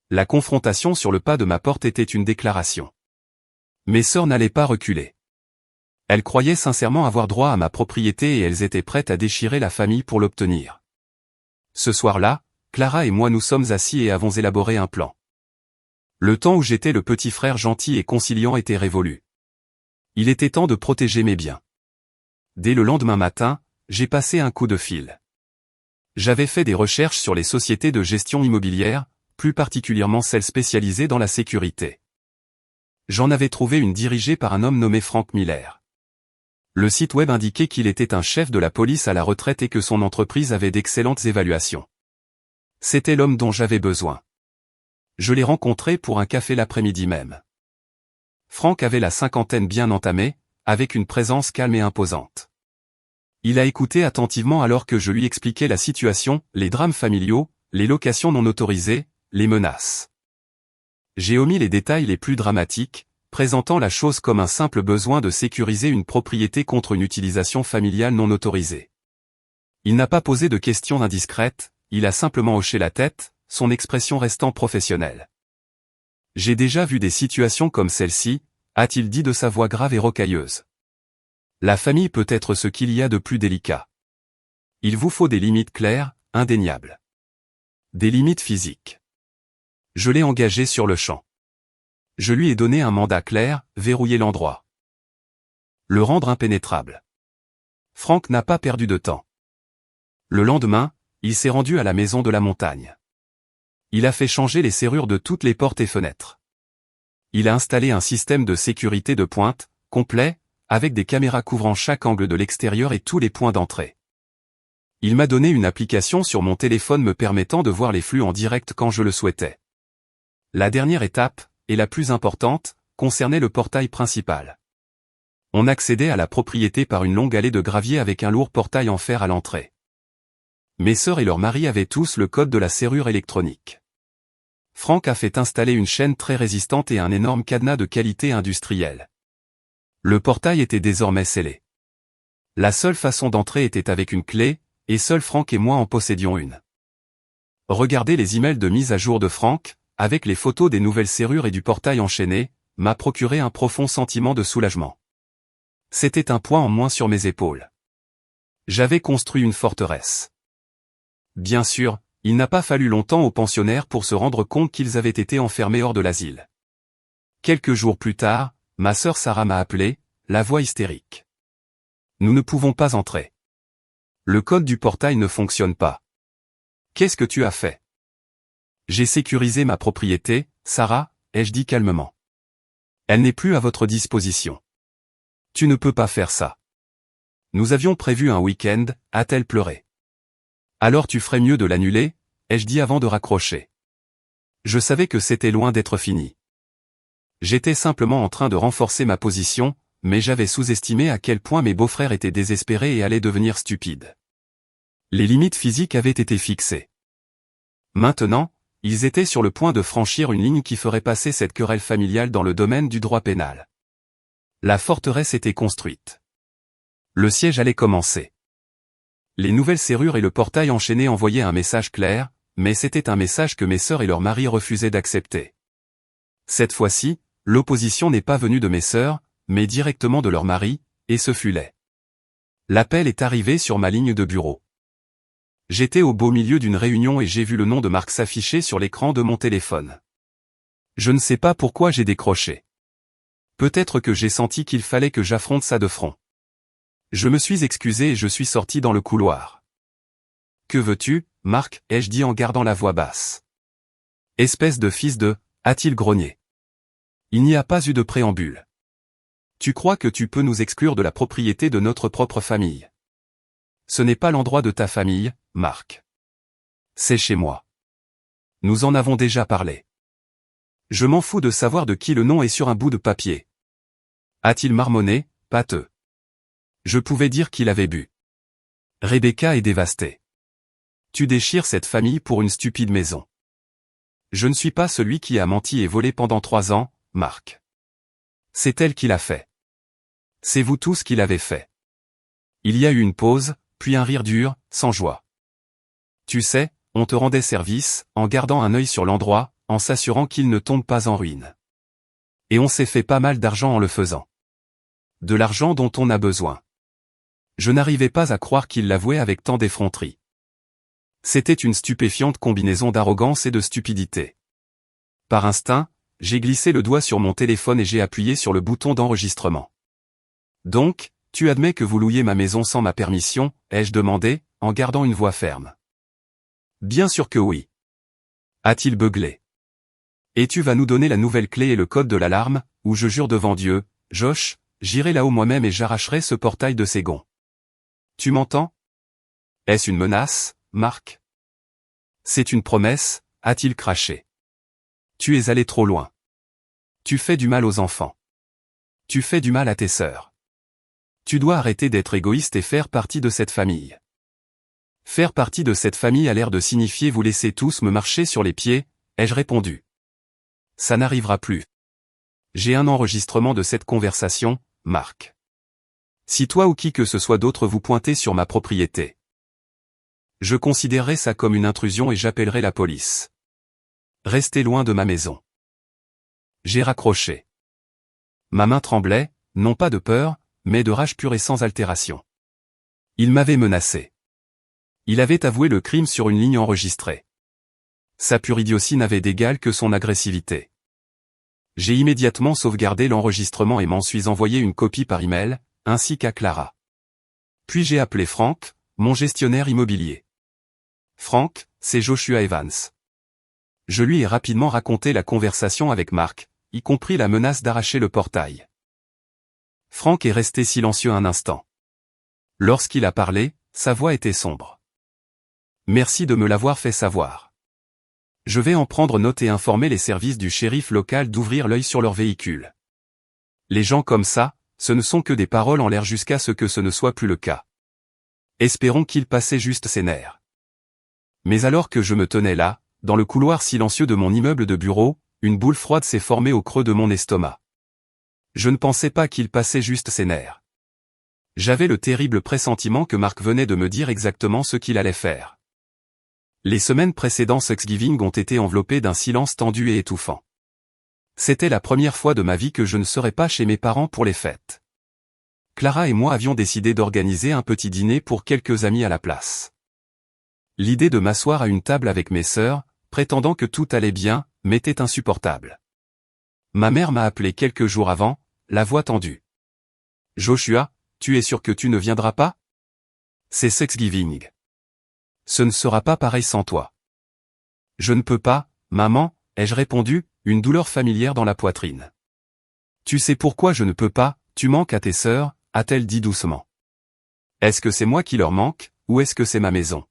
S1: La confrontation sur le pas de ma porte était une déclaration. Mes sœurs n'allaient pas reculer. Elles croyaient sincèrement avoir droit à ma propriété et elles étaient prêtes à déchirer la famille pour l'obtenir. Ce soir-là, Clara et moi nous sommes assis et avons élaboré un plan. Le temps où j'étais le petit frère gentil et conciliant était révolu. Il était temps de protéger mes biens. Dès le lendemain matin, j'ai passé un coup de fil. J'avais fait des recherches sur les sociétés de gestion immobilière, plus particulièrement celles spécialisées dans la sécurité. J'en avais trouvé une dirigée par un homme nommé Frank Miller. Le site web indiquait qu'il était un chef de la police à la retraite et que son entreprise avait d'excellentes évaluations. C'était l'homme dont j'avais besoin. Je l'ai rencontré pour un café l'après-midi même. Frank avait la cinquantaine bien entamée, avec une présence calme et imposante. Il a écouté attentivement alors que je lui expliquais la situation, les drames familiaux, les locations non autorisées, les menaces. J'ai omis les détails les plus dramatiques, présentant la chose comme un simple besoin de sécuriser une propriété contre une utilisation familiale non autorisée. Il n'a pas posé de questions indiscrètes, il a simplement hoché la tête, son expression restant professionnelle. J'ai déjà vu des situations comme celle-ci, a-t-il dit de sa voix grave et rocailleuse. La famille peut être ce qu'il y a de plus délicat. Il vous faut des limites claires, indéniables. Des limites physiques. Je l'ai engagé sur le champ. Je lui ai donné un mandat clair, verrouiller l'endroit. Le rendre impénétrable. Frank n'a pas perdu de temps. Le lendemain, il s'est rendu à la maison de la montagne. Il a fait changer les serrures de toutes les portes et fenêtres. Il a installé un système de sécurité de pointe, complet, avec des caméras couvrant chaque angle de l'extérieur et tous les points d'entrée. Il m'a donné une application sur mon téléphone me permettant de voir les flux en direct quand je le souhaitais. La dernière étape, et la plus importante, concernait le portail principal. On accédait à la propriété par une longue allée de gravier avec un lourd portail en fer à l'entrée. Mes sœurs et leur mari avaient tous le code de la serrure électronique. Frank a fait installer une chaîne très résistante et un énorme cadenas de qualité industrielle. Le portail était désormais scellé. La seule façon d'entrer était avec une clé, et seuls Frank et moi en possédions une. Regardez les emails de mise à jour de Frank, avec les photos des nouvelles serrures et du portail enchaîné, m'a procuré un profond sentiment de soulagement. C'était un poids en moins sur mes épaules. J'avais construit une forteresse. Bien sûr, il n'a pas fallu longtemps aux pensionnaires pour se rendre compte qu'ils avaient été enfermés hors de l'asile. Quelques jours plus tard, ma sœur Sarah m'a appelé, la voix hystérique. Nous ne pouvons pas entrer. Le code du portail ne fonctionne pas. Qu'est-ce que tu as fait? J'ai sécurisé ma propriété, Sarah, ai-je dit calmement. Elle n'est plus à votre disposition. Tu ne peux pas faire ça. Nous avions prévu un week-end, a-t-elle pleuré. Alors tu ferais mieux de l'annuler, ai-je dit avant de raccrocher. Je savais que c'était loin d'être fini. J'étais simplement en train de renforcer ma position, mais j'avais sous-estimé à quel point mes beaux-frères étaient désespérés et allaient devenir stupides. Les limites physiques avaient été fixées. Maintenant, ils étaient sur le point de franchir une ligne qui ferait passer cette querelle familiale dans le domaine du droit pénal. La forteresse était construite. Le siège allait commencer. Les nouvelles serrures et le portail enchaîné envoyaient un message clair, mais c'était un message que mes sœurs et leurs maris refusaient d'accepter. Cette fois-ci, l'opposition n'est pas venue de mes sœurs, mais directement de leur mari, et ce fut laid. L'appel est arrivé sur ma ligne de bureau. J'étais au beau milieu d'une réunion et j'ai vu le nom de Marc s'afficher sur l'écran de mon téléphone. Je ne sais pas pourquoi j'ai décroché. Peut-être que j'ai senti qu'il fallait que j'affronte ça de front. Je me suis excusé et je suis sorti dans le couloir. « Que veux-tu, Marc ?» ai-je dit en gardant la voix basse. « Espèce de fils de » a-t-il grogné. Il n'y a pas eu de préambule. Tu crois que tu peux nous exclure de la propriété de notre propre famille? Ce n'est pas l'endroit de ta famille, Marc. C'est chez moi. Nous en avons déjà parlé. Je m'en fous de savoir de qui le nom est sur un bout de papier. A-t-il marmonné, pâteux. Je pouvais dire qu'il avait bu. Rebecca est dévastée. Tu déchires cette famille pour une stupide maison. Je ne suis pas celui qui a menti et volé pendant 3 ans, Marc. C'est elle qui l'a fait. C'est vous tous qui l'avez fait. Il y a eu une pause, puis un rire dur, sans joie. Tu sais, on te rendait service, en gardant un œil sur l'endroit, en s'assurant qu'il ne tombe pas en ruine. Et on s'est fait pas mal d'argent en le faisant. De l'argent dont on a besoin. Je n'arrivais pas à croire qu'il l'avouait avec tant d'effronterie. C'était une stupéfiante combinaison d'arrogance et de stupidité. Par instinct, j'ai glissé le doigt sur mon téléphone et j'ai appuyé sur le bouton d'enregistrement. Donc, tu admets que vous louiez ma maison sans ma permission, ai-je demandé, en gardant une voix ferme. Bien sûr que oui. A-t-il beuglé. Et tu vas nous donner la nouvelle clé et le code de l'alarme, ou je jure devant Dieu, Josh, j'irai là-haut moi-même et j'arracherai ce portail de ses gonds. Tu m'entends? Est-ce une menace, Marc? C'est une promesse, a-t-il craché. Tu es allé trop loin. Tu fais du mal aux enfants. Tu fais du mal à tes sœurs. Tu dois arrêter d'être égoïste et faire partie de cette famille. Faire partie de cette famille a l'air de signifier vous laisser tous me marcher sur les pieds, ai-je répondu. Ça n'arrivera plus. J'ai un enregistrement de cette conversation, Marc. Si toi ou qui que ce soit d'autre vous pointez sur ma propriété, je considérerai ça comme une intrusion et j'appellerai la police. Restez loin de ma maison. J'ai raccroché. Ma main tremblait, non pas de peur, mais de rage pure et sans altération. Il m'avait menacé. Il avait avoué le crime sur une ligne enregistrée. Sa pure idiotie n'avait d'égal que son agressivité. J'ai immédiatement sauvegardé l'enregistrement et m'en suis envoyé une copie par email, ainsi qu'à Clara. Puis j'ai appelé Frank, mon gestionnaire immobilier. Frank, c'est Joshua Evans. Je lui ai rapidement raconté la conversation avec Marc, y compris la menace d'arracher le portail. Frank est resté silencieux un instant. Lorsqu'il a parlé, sa voix était sombre. Merci de me l'avoir fait savoir. Je vais en prendre note et informer les services du shérif local d'ouvrir l'œil sur leur véhicule. Les gens comme ça, ce ne sont que des paroles en l'air jusqu'à ce que ce ne soit plus le cas. Espérons qu'il passait juste ses nerfs. Mais alors que je me tenais là, dans le couloir silencieux de mon immeuble de bureau, une boule froide s'est formée au creux de mon estomac. Je ne pensais pas qu'il passait juste ses nerfs. J'avais le terrible pressentiment que Marc venait de me dire exactement ce qu'il allait faire. Les semaines précédant Thanksgiving ont été enveloppées d'un silence tendu et étouffant. C'était la première fois de ma vie que je ne serais pas chez mes parents pour les fêtes. Clara et moi avions décidé d'organiser un petit dîner pour quelques amis à la place. L'idée de m'asseoir à une table avec mes sœurs, prétendant que tout allait bien, m'était insupportable. Ma mère m'a appelé quelques jours avant, la voix tendue. « Joshua, tu es sûr que tu ne viendras pas? C'est Thanksgiving. Ce ne sera pas pareil sans toi. » « Je ne peux pas, maman, ai-je répondu, une douleur familière dans la poitrine. « Tu sais pourquoi je ne peux pas, tu manques à tes sœurs, a-t-elle dit doucement. Est-ce que c'est moi qui leur manque, ou est-ce que c'est ma maison?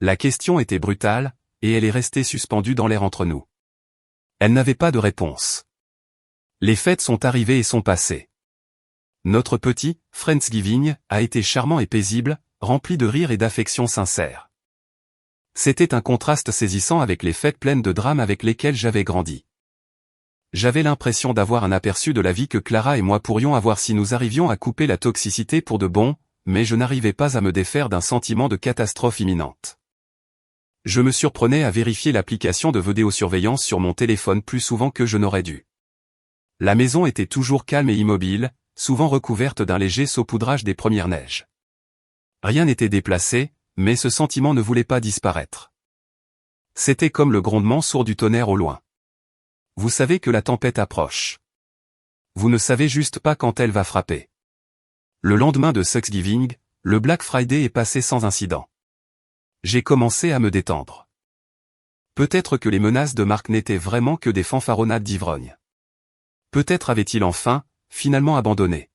S1: La question était brutale, et elle est restée suspendue dans l'air entre nous. Elle n'avait pas de réponse. Les fêtes sont arrivées et sont passées. Notre petit Friendsgiving a été charmant et paisible, rempli de rires et d'affection sincère. C'était un contraste saisissant avec les fêtes pleines de drames avec lesquelles j'avais grandi. J'avais l'impression d'avoir un aperçu de la vie que Clara et moi pourrions avoir si nous arrivions à couper la toxicité pour de bon, mais je n'arrivais pas à me défaire d'un sentiment de catastrophe imminente. Je me surprenais à vérifier l'application de vidéosurveillance sur mon téléphone plus souvent que je n'aurais dû. La maison était toujours calme et immobile, souvent recouverte d'un léger saupoudrage des premières neiges. Rien n'était déplacé, mais ce sentiment ne voulait pas disparaître. C'était comme le grondement sourd du tonnerre au loin. Vous savez que la tempête approche. Vous ne savez juste pas quand elle va frapper. Le lendemain de Thanksgiving, le Black Friday est passé sans incident. J'ai commencé à me détendre. Peut-être que les menaces de Mark n'étaient vraiment que des fanfaronnades d'ivrogne. Peut-être avait-il enfin, finalement abandonné.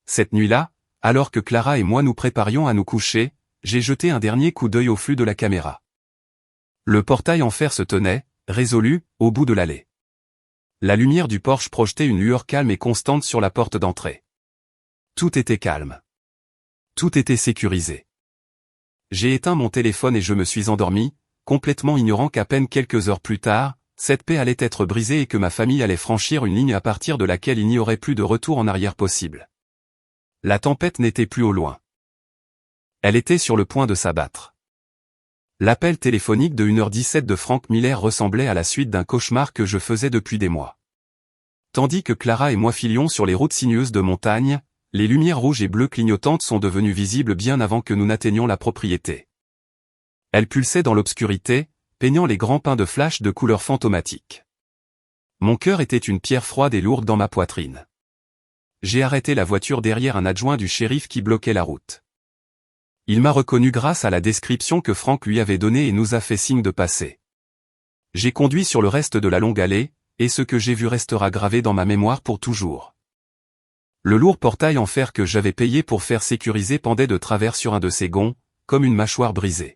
S1: Cette nuit-là, alors que Clara et moi nous préparions à nous coucher, j'ai jeté un dernier coup d'œil au flux de la caméra. Le portail en fer se tenait, résolu, au bout de l'allée. La lumière du porche projetait une lueur calme et constante sur la porte d'entrée. Tout était calme. Tout était sécurisé. J'ai éteint mon téléphone et je me suis endormi, complètement ignorant qu'à peine quelques heures plus tard, cette paix allait être brisée et que ma famille allait franchir une ligne à partir de laquelle il n'y aurait plus de retour en arrière possible. La tempête n'était plus au loin. Elle était sur le point de s'abattre. L'appel téléphonique de 1h17 de Frank Miller ressemblait à la suite d'un cauchemar que je faisais depuis des mois. Tandis que Clara et moi filions sur les routes sinueuses de montagne, les lumières rouges et bleues clignotantes sont devenues visibles bien avant que nous n'atteignions la propriété. Elles pulsaient dans l'obscurité, peignant les grands pins de flash de couleurs fantomatiques. Mon cœur était une pierre froide et lourde dans ma poitrine. J'ai arrêté la voiture derrière un adjoint du shérif qui bloquait la route. Il m'a reconnu grâce à la description que Frank lui avait donnée et nous a fait signe de passer. J'ai conduit sur le reste de la longue allée, et ce que j'ai vu restera gravé dans ma mémoire pour toujours. Le lourd portail en fer que j'avais payé pour faire sécuriser pendait de travers sur un de ses gonds, comme une mâchoire brisée.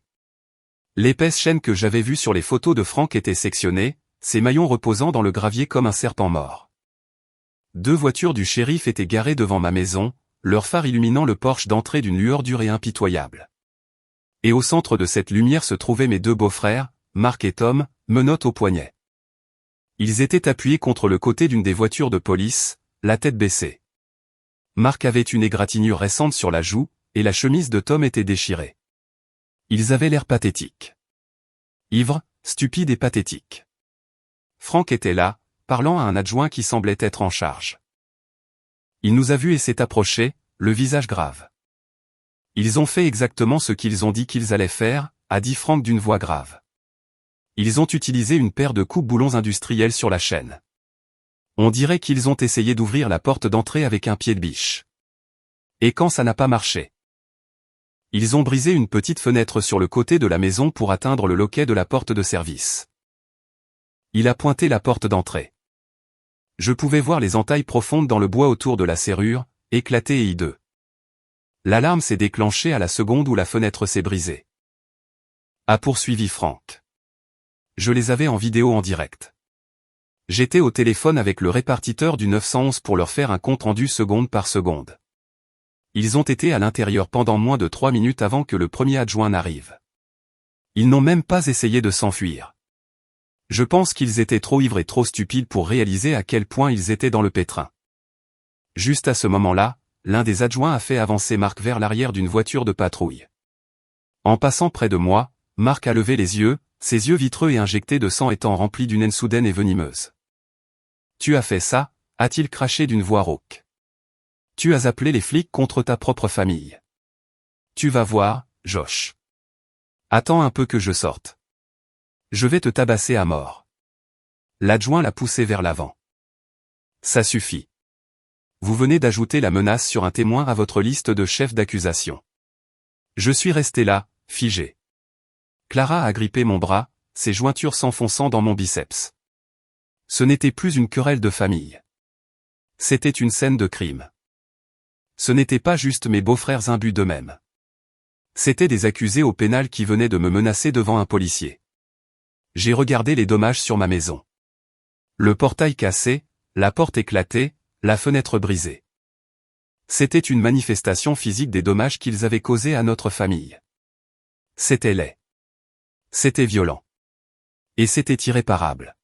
S1: L'épaisse chaîne que j'avais vue sur les photos de Frank était sectionnée, ses maillons reposant dans le gravier comme un serpent mort. 2 voitures du shérif étaient garées devant ma maison, leurs phares illuminant le porche d'entrée d'une lueur dure et impitoyable. Et au centre de cette lumière se trouvaient mes 2 beaux-frères, Mark et Tom, menottes au poignet. Ils étaient appuyés contre le côté d'une des voitures de police, la tête baissée. Mark avait une égratignure récente sur la joue, et la chemise de Tom était déchirée. Ils avaient l'air pathétiques. Ivres, stupides et pathétiques. Frank était là, parlant à un adjoint qui semblait être en charge. Il nous a vus et s'est approché, le visage grave. Ils ont fait exactement ce qu'ils ont dit qu'ils allaient faire, a dit Frank d'une voix grave. Ils ont utilisé une paire de coupe-boulons industriels sur la chaîne. On dirait qu'ils ont essayé d'ouvrir la porte d'entrée avec un pied de biche. Et quand ça n'a pas marché. Ils ont brisé une petite fenêtre sur le côté de la maison pour atteindre le loquet de la porte de service. Il a pointé la porte d'entrée. Je pouvais voir les entailles profondes dans le bois autour de la serrure, éclatées et hideux. L'alarme s'est déclenchée à la seconde où la fenêtre s'est brisée. A poursuivi Frank. Je les avais en vidéo en direct. J'étais au téléphone avec le répartiteur du 911 pour leur faire un compte-rendu seconde par seconde. Ils ont été à l'intérieur pendant moins de 3 minutes avant que le premier adjoint n'arrive. Ils n'ont même pas essayé de s'enfuir. Je pense qu'ils étaient trop ivres et trop stupides pour réaliser à quel point ils étaient dans le pétrin. Juste à ce moment-là, l'un des adjoints a fait avancer Mark vers l'arrière d'une voiture de patrouille. En passant près de moi, Mark a levé les yeux, ses yeux vitreux et injectés de sang étant remplis d'une haine soudaine et venimeuse. « Tu as fait ça ?» a-t-il craché d'une voix rauque. « Tu as appelé les flics contre ta propre famille. Tu vas voir, Josh. Attends un peu que je sorte. Je vais te tabasser à mort. » L'adjoint l'a poussé vers l'avant. « Ça suffit. Vous venez d'ajouter la menace sur un témoin à votre liste de chefs d'accusation. » Je suis resté là, figé. Clara a grippé mon bras, ses jointures s'enfonçant dans mon biceps. Ce n'était plus une querelle de famille. C'était une scène de crime. Ce n'étaient pas juste mes beaux-frères imbus d'eux-mêmes. C'étaient des accusés au pénal qui venaient de me menacer devant un policier. J'ai regardé les dommages sur ma maison. Le portail cassé, la porte éclatée, la fenêtre brisée. C'était une manifestation physique des dommages qu'ils avaient causés à notre famille. C'était laid. C'était violent. Et c'était irréparable.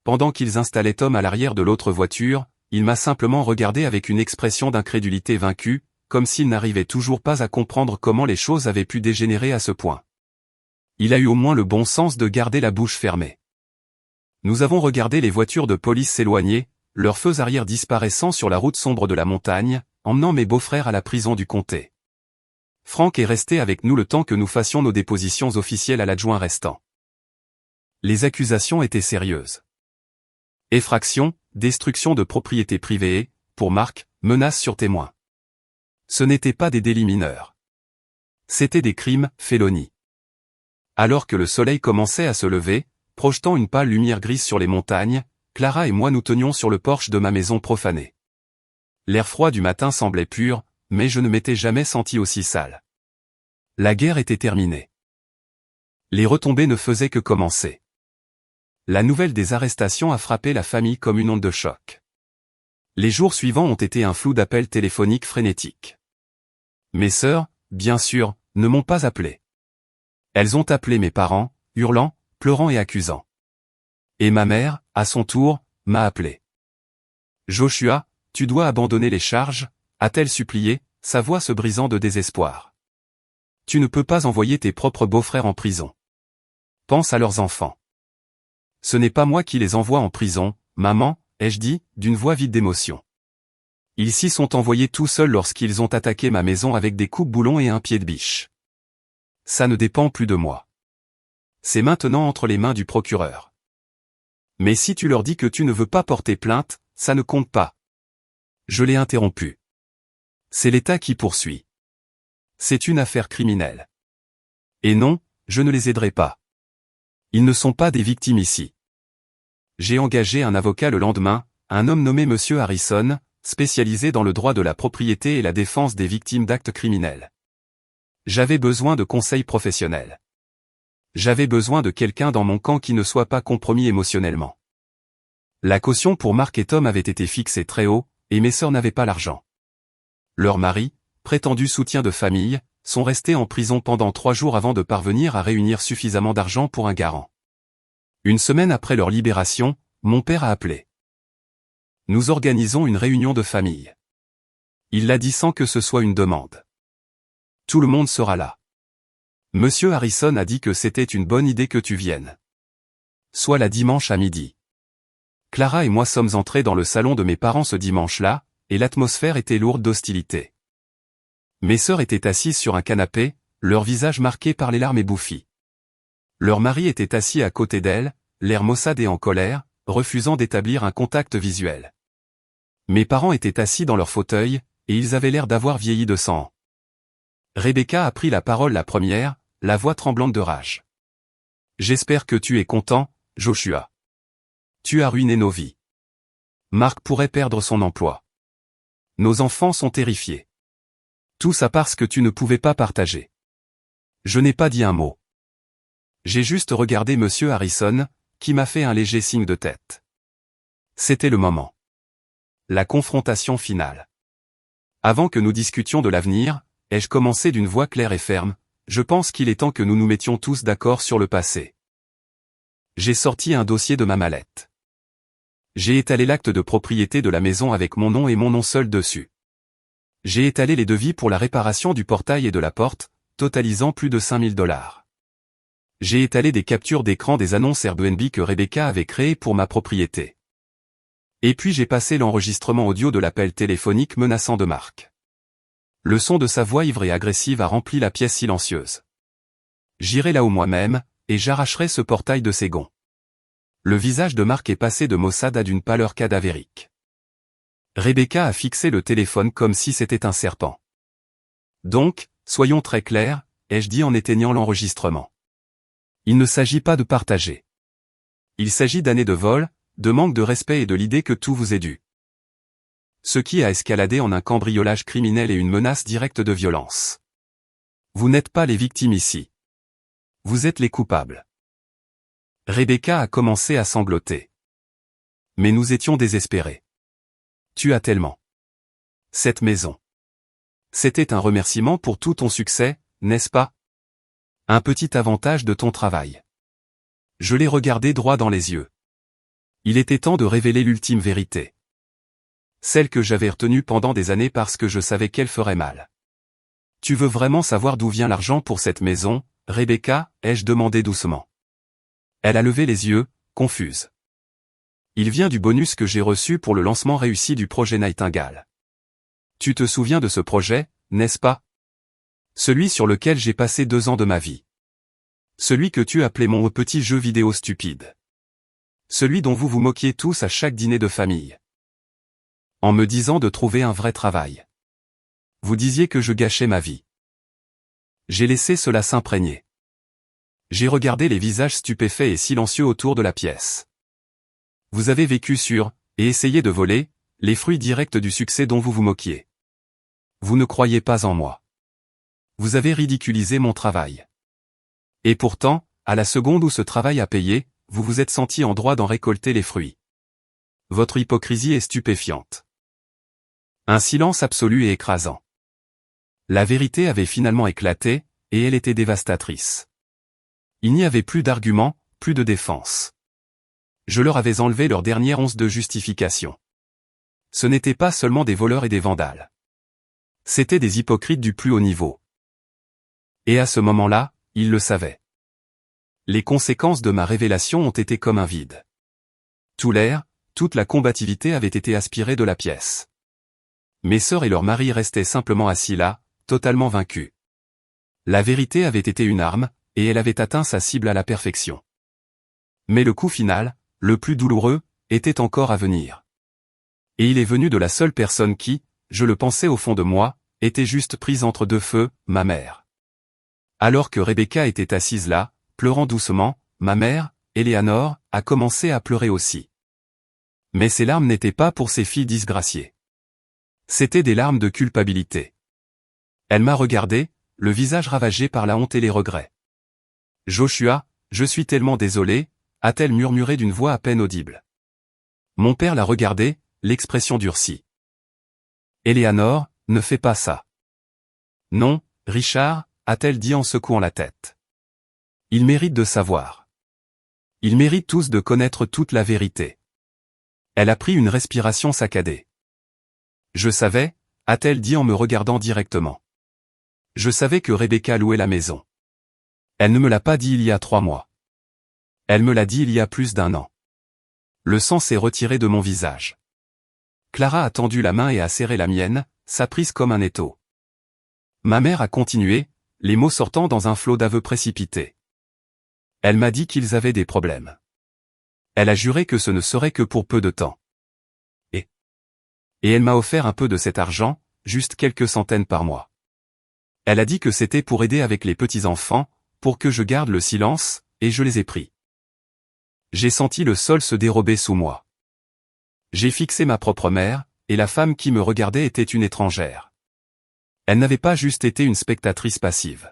S1: Pendant qu'ils installaient Tom à l'arrière de l'autre voiture, il m'a simplement regardé avec une expression d'incrédulité vaincue, comme s'il n'arrivait toujours pas à comprendre comment les choses avaient pu dégénérer à ce point. Il a eu au moins le bon sens de garder la bouche fermée. Nous avons regardé les voitures de police s'éloigner, leurs feux arrière disparaissant sur la route sombre de la montagne, emmenant mes beaux-frères à la prison du comté. Frank est resté avec nous le temps que nous fassions nos dépositions officielles à l'adjoint restant. Les accusations étaient sérieuses. Effraction, destruction de propriété privée et, pour Mark, menace sur témoins. Ce n'étaient pas des délits mineurs. C'étaient des crimes, félonies. Alors que le soleil commençait à se lever, projetant une pâle lumière grise sur les montagnes, Clara et moi nous tenions sur le porche de ma maison profanée. L'air froid du matin semblait pur, mais je ne m'étais jamais senti aussi sale. La guerre était terminée. Les retombées ne faisaient que commencer. La nouvelle des arrestations a frappé la famille comme une onde de choc. Les jours suivants ont été un flou d'appels téléphoniques frénétiques. Mes sœurs, bien sûr, ne m'ont pas appelé. Elles ont appelé mes parents, hurlant, pleurant et accusant. Et ma mère, à son tour, m'a appelé. Joshua, tu dois abandonner les charges, a-t-elle supplié, sa voix se brisant de désespoir. Tu ne peux pas envoyer tes propres beaux-frères en prison. Pense à leurs enfants. Ce n'est pas moi qui les envoie en prison, maman, ai-je dit, d'une voix vide d'émotion. Ils s'y sont envoyés tout seuls lorsqu'ils ont attaqué ma maison avec des coupe-boulons et un pied de biche. Ça ne dépend plus de moi. C'est maintenant entre les mains du procureur. Mais si tu leur dis que tu ne veux pas porter plainte, ça ne compte pas. Je l'ai interrompu. C'est l'État qui poursuit. C'est une affaire criminelle. Et non, je ne les aiderai pas. Ils ne sont pas des victimes ici. J'ai engagé un avocat le lendemain, un homme nommé Monsieur Harrison, spécialisé dans le droit de la propriété et la défense des victimes d'actes criminels. J'avais besoin de conseils professionnels. J'avais besoin de quelqu'un dans mon camp qui ne soit pas compromis émotionnellement. La caution pour Mark et Tom avait été fixée très haut, et mes sœurs n'avaient pas l'argent. Leurs maris, prétendus soutiens de famille, sont restés en prison pendant 3 jours avant de parvenir à réunir suffisamment d'argent pour un garant. Une semaine après leur libération, mon père a appelé. Nous organisons une réunion de famille. Il l'a dit sans que ce soit une demande. Tout le monde sera là. Monsieur Harrison a dit que c'était une bonne idée que tu viennes. Sois là dimanche à midi. Clara et moi sommes entrés dans le salon de mes parents ce dimanche-là, et l'atmosphère était lourde d'hostilité. Mes sœurs étaient assises sur un canapé, leur visage marqué par les larmes et bouffi. Leur mari était assis à côté d'elles, l'air maussade et en colère, refusant d'établir un contact visuel. Mes parents étaient assis dans leur fauteuil, et ils avaient l'air d'avoir vieilli de 100 ans. Rebecca a pris la parole la première, la voix tremblante de rage. J'espère que tu es content, Joshua. Tu as ruiné nos vies. Mark pourrait perdre son emploi. Nos enfants sont terrifiés. Tout ça parce que tu ne pouvais pas partager. Je n'ai pas dit un mot. J'ai juste regardé Monsieur Harrison, qui m'a fait un léger signe de tête. C'était le moment. La confrontation finale. Avant que nous discutions de l'avenir, ai-je commencé d'une voix claire et ferme, je pense qu'il est temps que nous nous mettions tous d'accord sur le passé. J'ai sorti un dossier de ma mallette. J'ai étalé l'acte de propriété de la maison avec mon nom et mon nom seul dessus. J'ai étalé les devis pour la réparation du portail et de la porte, totalisant plus de $5000. J'ai étalé des captures d'écran des annonces Airbnb que Rebecca avait créées pour ma propriété. Et puis j'ai passé l'enregistrement audio de l'appel téléphonique menaçant de Mark. Le son de sa voix ivre et agressive a rempli la pièce silencieuse. J'irai là-haut moi-même, et j'arracherai ce portail de ses gonds. Le visage de Mark est passé de maussade à d'une pâleur cadavérique. Rebecca a fixé le téléphone comme si c'était un serpent. Donc, soyons très clairs, ai-je dit en éteignant l'enregistrement. Il ne s'agit pas de partager. Il s'agit d'années de vol, de manque de respect et de l'idée que tout vous est dû. Ce qui a escaladé en un cambriolage criminel et une menace directe de violence. Vous n'êtes pas les victimes ici. Vous êtes les coupables. Rebecca a commencé à sangloter. Mais nous étions désespérés. Tu as tellement. Cette maison. C'était un remerciement pour tout ton succès, n'est-ce pas? Un petit avantage de ton travail. Je l'ai regardé droit dans les yeux. Il était temps de révéler l'ultime vérité. Celle que j'avais retenue pendant des années parce que je savais qu'elle ferait mal. Tu veux vraiment savoir d'où vient l'argent pour cette maison, Rebecca? Ai-je demandé doucement. Elle a levé les yeux, confuse. Il vient du bonus que j'ai reçu pour le lancement réussi du projet Nightingale. Tu te souviens de ce projet, n'est-ce pas? Celui sur lequel j'ai passé 2 ans de ma vie. Celui que tu appelais mon petit jeu vidéo stupide. Celui dont vous vous moquiez tous à chaque dîner de famille. En me disant de trouver un vrai travail. Vous disiez que je gâchais ma vie. J'ai laissé cela s'imprégner. J'ai regardé les visages stupéfaits et silencieux autour de la pièce. Vous avez vécu sur, et essayé de voler, les fruits directs du succès dont vous vous moquiez. Vous ne croyez pas en moi. Vous avez ridiculisé mon travail. Et pourtant, à la seconde où ce travail a payé, vous vous êtes senti en droit d'en récolter les fruits. Votre hypocrisie est stupéfiante. Un silence absolu et écrasant. La vérité avait finalement éclaté, et elle était dévastatrice. Il n'y avait plus d'arguments, plus de défense. Je leur avais enlevé leur dernière once de justification. Ce n'étaient pas seulement des voleurs et des vandales. C'étaient des hypocrites du plus haut niveau. Et à ce moment-là, ils le savaient. Les conséquences de ma révélation ont été comme un vide. Tout l'air, toute la combativité avait été aspirée de la pièce. Mes sœurs et leurs maris restaient simplement assis là, totalement vaincus. La vérité avait été une arme, et elle avait atteint sa cible à la perfection. Mais le coup final, le plus douloureux, était encore à venir. Et il est venu de la seule personne qui, je le pensais au fond de moi, était juste prise entre deux feux, ma mère. Alors que Rebecca était assise là, pleurant doucement, ma mère, Eleanor, a commencé à pleurer aussi. Mais ces larmes n'étaient pas pour ses filles disgraciées. C'étaient des larmes de culpabilité. Elle m'a regardé, le visage ravagé par la honte et les regrets. Joshua, je suis tellement désolée, a-t-elle murmuré d'une voix à peine audible. Mon père l'a regardé, l'expression durcie. Eleanor, ne fais pas ça. Non, Richard, a-t-elle dit en secouant la tête. Ils méritent de savoir. Ils méritent tous de connaître toute la vérité. Elle a pris une respiration saccadée. Je savais, a-t-elle dit en me regardant directement. Je savais que Rebecca louait la maison. Elle ne me l'a pas dit il y a 3 mois. Elle me l'a dit il y a plus d'1 an. Le sang s'est retiré de mon visage. Clara a tendu la main et a serré la mienne, sa prise comme un étau. Ma mère a continué, les mots sortant dans un flot d'aveux précipités. Elle m'a dit qu'ils avaient des problèmes. Elle a juré que ce ne serait que pour peu de temps. Et elle m'a offert un peu de cet argent, juste quelques centaines par mois. Elle a dit que c'était pour aider avec les petits-enfants, pour que je garde le silence, et je les ai pris. J'ai senti le sol se dérober sous moi. J'ai fixé ma propre mère, et la femme qui me regardait était une étrangère. Elle n'avait pas juste été une spectatrice passive.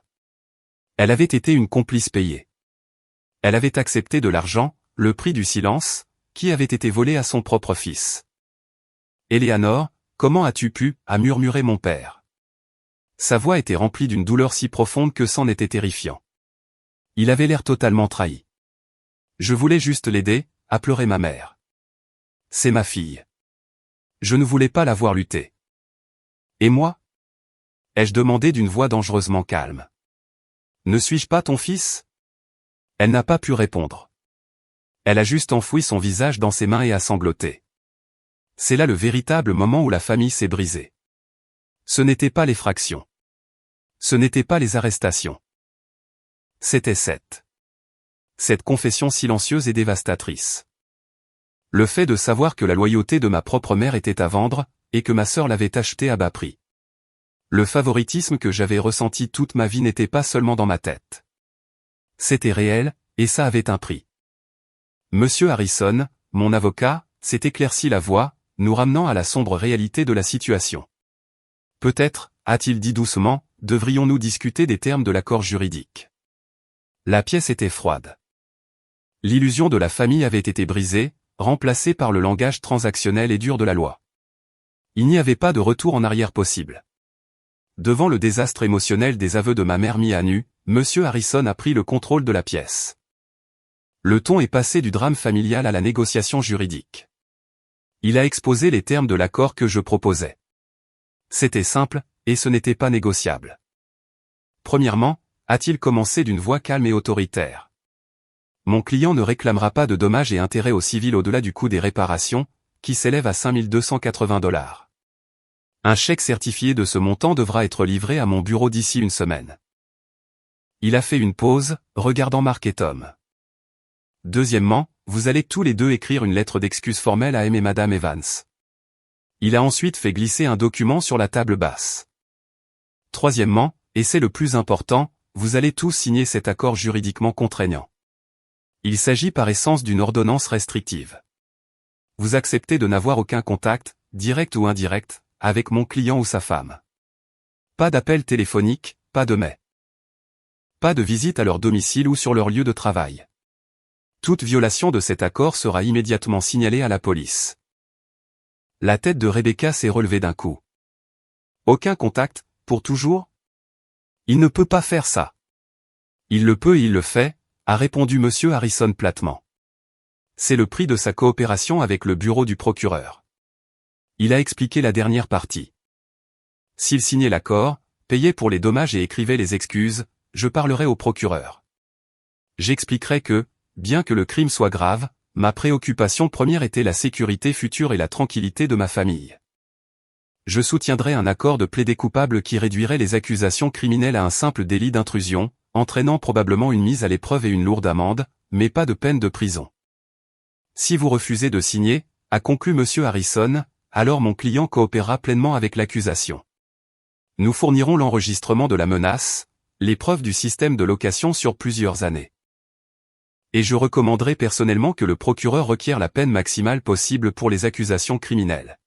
S1: Elle avait été une complice payée. Elle avait accepté de l'argent, le prix du silence, qui avait été volé à son propre fils. Eleanor, comment as-tu pu, a murmuré mon père. Sa voix était remplie d'une douleur si profonde que c'en était terrifiant. Il avait l'air totalement trahi. Je voulais juste l'aider, a pleuré ma mère. C'est ma fille. Je ne voulais pas la voir lutter. Et moi? Ai-je demandé d'une voix dangereusement calme. Ne suis-je pas ton fils? Elle n'a pas pu répondre. Elle a juste enfoui son visage dans ses mains et a sangloté. C'est là le véritable moment où la famille s'est brisée. Ce n'étaient pas les fractions. Ce n'étaient pas les arrestations. C'était cette confession silencieuse et dévastatrice. Le fait de savoir que la loyauté de ma propre mère était à vendre, et que ma sœur l'avait achetée à bas prix. Le favoritisme que j'avais ressenti toute ma vie n'était pas seulement dans ma tête. C'était réel, et ça avait un prix. Monsieur Harrison, mon avocat, s'est éclairci la voix, nous ramenant à la sombre réalité de la situation. Peut-être, a-t-il dit doucement, devrions-nous discuter des termes de l'accord juridique. La pièce était froide. L'illusion de la famille avait été brisée, remplacé par le langage transactionnel et dur de la loi. Il n'y avait pas de retour en arrière possible. Devant le désastre émotionnel des aveux de ma mère mis à nu, Monsieur Harrison a pris le contrôle de la pièce. Le ton est passé du drame familial à la négociation juridique. Il a exposé les termes de l'accord que je proposais. C'était simple, et ce n'était pas négociable. Premièrement, a-t-il commencé d'une voix calme et autoritaire. Mon client ne réclamera pas de dommages et intérêts au civil au-delà du coût des réparations, qui s'élève à $5280. Un chèque certifié de ce montant devra être livré à mon bureau d'ici une semaine. Il a fait une pause, regardant Mark et Tom. Deuxièmement, vous allez tous les deux écrire une lettre d'excuse formelle à M et Madame Evans. Il a ensuite fait glisser un document sur la table basse. Troisièmement, et c'est le plus important, vous allez tous signer cet accord juridiquement contraignant. Il s'agit par essence d'une ordonnance restrictive. Vous acceptez de n'avoir aucun contact, direct ou indirect, avec mon client ou sa femme. Pas d'appel téléphonique, pas de mail. Pas de visite à leur domicile ou sur leur lieu de travail. Toute violation de cet accord sera immédiatement signalée à la police. La tête de Rebecca s'est relevée d'un coup. Aucun contact, pour toujours? Il ne peut pas faire ça. Il le peut et il le fait, a répondu Monsieur Harrison platement. C'est le prix de sa coopération avec le bureau du procureur. Il a expliqué la dernière partie. S'il signait l'accord, payait pour les dommages et écrivait les excuses, je parlerai au procureur. J'expliquerai que, bien que le crime soit grave, ma préoccupation première était la sécurité future et la tranquillité de ma famille. Je soutiendrai un accord de plaidé coupable qui réduirait les accusations criminelles à un simple délit d'intrusion, entraînant probablement une mise à l'épreuve et une lourde amende, mais pas de peine de prison. Si vous refusez de signer, a conclu Monsieur Harrison, alors mon client coopérera pleinement avec l'accusation. Nous fournirons l'enregistrement de la menace, les preuves du système de location sur plusieurs années. Et je recommanderai personnellement que le procureur requiert la peine maximale possible pour les accusations criminelles.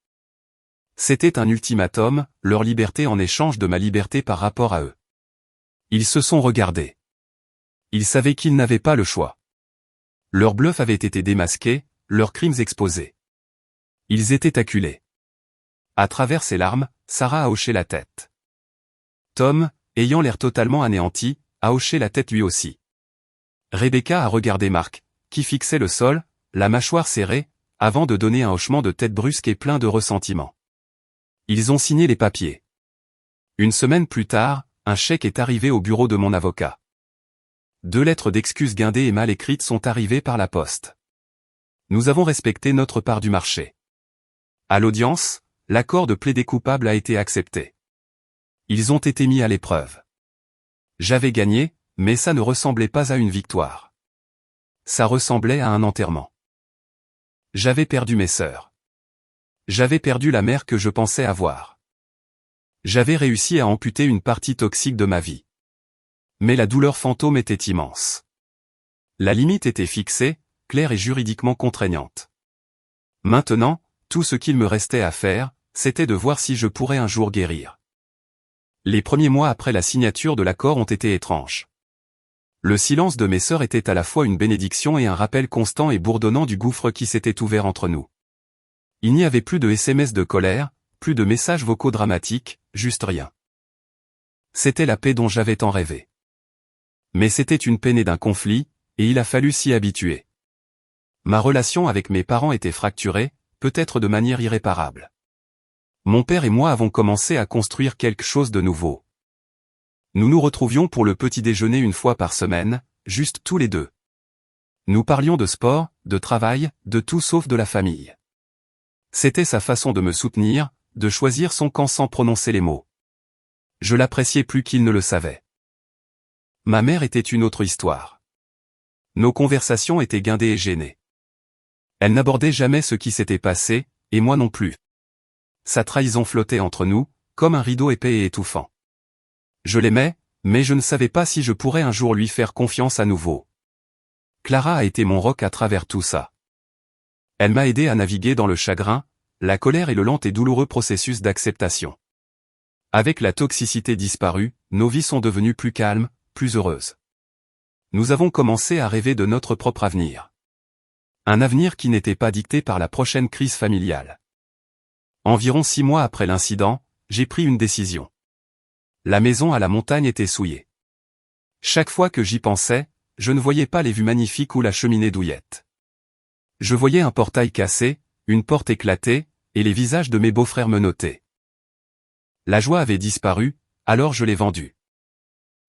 S1: C'était un ultimatum, leur liberté en échange de ma liberté par rapport à eux. Ils se sont regardés. Ils savaient qu'ils n'avaient pas le choix. Leur bluff avait été démasqué, leurs crimes exposés. Ils étaient acculés. À travers ses larmes, Sarah a hoché la tête. Tom, ayant l'air totalement anéanti, a hoché la tête lui aussi. Rebecca a regardé Mark, qui fixait le sol, la mâchoire serrée, avant de donner un hochement de tête brusque et plein de ressentiment. Ils ont signé les papiers. Une semaine plus tard, un chèque est arrivé au bureau de mon avocat. 2 lettres d'excuses guindées et mal écrites sont arrivées par la poste. Nous avons respecté notre part du marché. À l'audience, l'accord de plaidé coupable a été accepté. Ils ont été mis à l'épreuve. J'avais gagné, mais ça ne ressemblait pas à une victoire. Ça ressemblait à un enterrement. J'avais perdu mes sœurs. J'avais perdu la mère que je pensais avoir. J'avais réussi à amputer une partie toxique de ma vie. Mais la douleur fantôme était immense. La limite était fixée, claire et juridiquement contraignante. Maintenant, tout ce qu'il me restait à faire, c'était de voir si je pourrais un jour guérir. Les premiers mois après la signature de l'accord ont été étranges. Le silence de mes sœurs était à la fois une bénédiction et un rappel constant et bourdonnant du gouffre qui s'était ouvert entre nous. Il n'y avait plus de SMS de colère, plus de messages vocaux dramatiques, juste rien. C'était la paix dont j'avais tant rêvé. Mais c'était une paix née d'un conflit, et il a fallu s'y habituer. Ma relation avec mes parents était fracturée, peut-être de manière irréparable. Mon père et moi avons commencé à construire quelque chose de nouveau. Nous nous retrouvions pour le petit déjeuner une fois par semaine, juste tous les deux. Nous parlions de sport, de travail, de tout sauf de la famille. C'était sa façon de me soutenir, de choisir son camp sans prononcer les mots. Je l'appréciais plus qu'il ne le savait. Ma mère était une autre histoire. Nos conversations étaient guindées et gênées. Elle n'abordait jamais ce qui s'était passé, et moi non plus. Sa trahison flottait entre nous, comme un rideau épais et étouffant. Je l'aimais, mais je ne savais pas si je pourrais un jour lui faire confiance à nouveau. Clara a été mon roc à travers tout ça. Elle m'a aidé à naviguer dans le chagrin, la colère et le lent et douloureux processus d'acceptation. Avec la toxicité disparue, nos vies sont devenues plus calmes, plus heureuses. Nous avons commencé à rêver de notre propre avenir. Un avenir qui n'était pas dicté par la prochaine crise familiale. Environ 6 mois après l'incident, j'ai pris une décision. La maison à la montagne était souillée. Chaque fois que j'y pensais, je ne voyais pas les vues magnifiques ou la cheminée douillette. Je voyais un portail cassé, une porte éclatée, et les visages de mes beaux-frères menottés. La joie avait disparu, alors je l'ai vendue.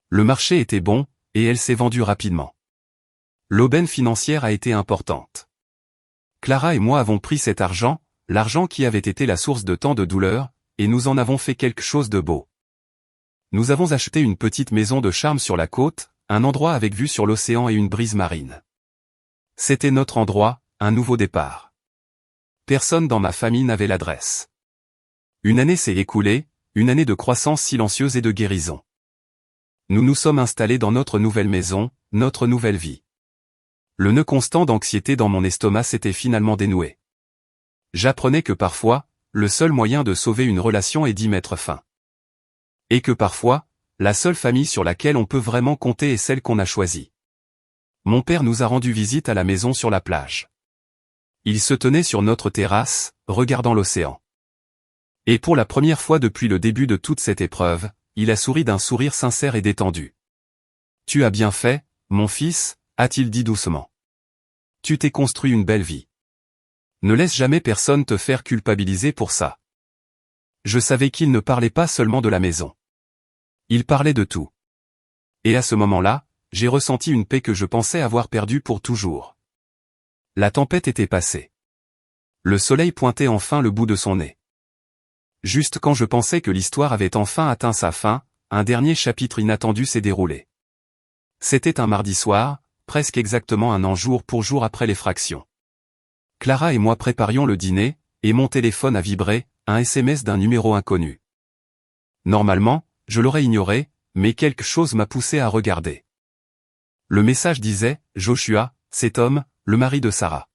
S1: Le marché était bon, et elle s'est vendue rapidement. L'aubaine financière a été importante. Clara et moi avons pris cet argent, l'argent qui avait été la source de tant de douleurs, et nous en avons fait quelque chose de beau. Nous avons acheté une petite maison de charme sur la côte, un endroit avec vue sur l'océan et une brise marine. C'était notre endroit, un nouveau départ. Personne dans ma famille n'avait l'adresse. Une année s'est écoulée, une année de croissance silencieuse et de guérison. Nous nous sommes installés dans notre nouvelle maison, notre nouvelle vie. Le nœud constant d'anxiété dans mon estomac s'était finalement dénoué. J'apprenais que parfois, le seul moyen de sauver une relation est d'y mettre fin. Et que parfois, la seule famille sur laquelle on peut vraiment compter est celle qu'on a choisie. Mon père nous a rendu visite à la maison sur la plage. Il se tenait sur notre terrasse, regardant l'océan. Et pour la première fois depuis le début de toute cette épreuve, il a souri d'un sourire sincère et détendu. « Tu as bien fait, mon fils », a-t-il dit doucement. « Tu t'es construit une belle vie. Ne laisse jamais personne te faire culpabiliser pour ça. » Je savais qu'il ne parlait pas seulement de la maison. Il parlait de tout. Et à ce moment-là, j'ai ressenti une paix que je pensais avoir perdue pour toujours. La tempête était passée. Le soleil pointait enfin le bout de son nez. Juste quand je pensais que l'histoire avait enfin atteint sa fin, un dernier chapitre inattendu s'est déroulé. C'était un mardi soir, presque exactement un an jour pour jour après l'effraction. Clara et moi préparions le dîner, et mon téléphone a vibré, un SMS d'un numéro inconnu. Normalement, je l'aurais ignoré, mais quelque chose m'a poussé à regarder. Le message disait « Joshua, cet homme, le mari de Sarah.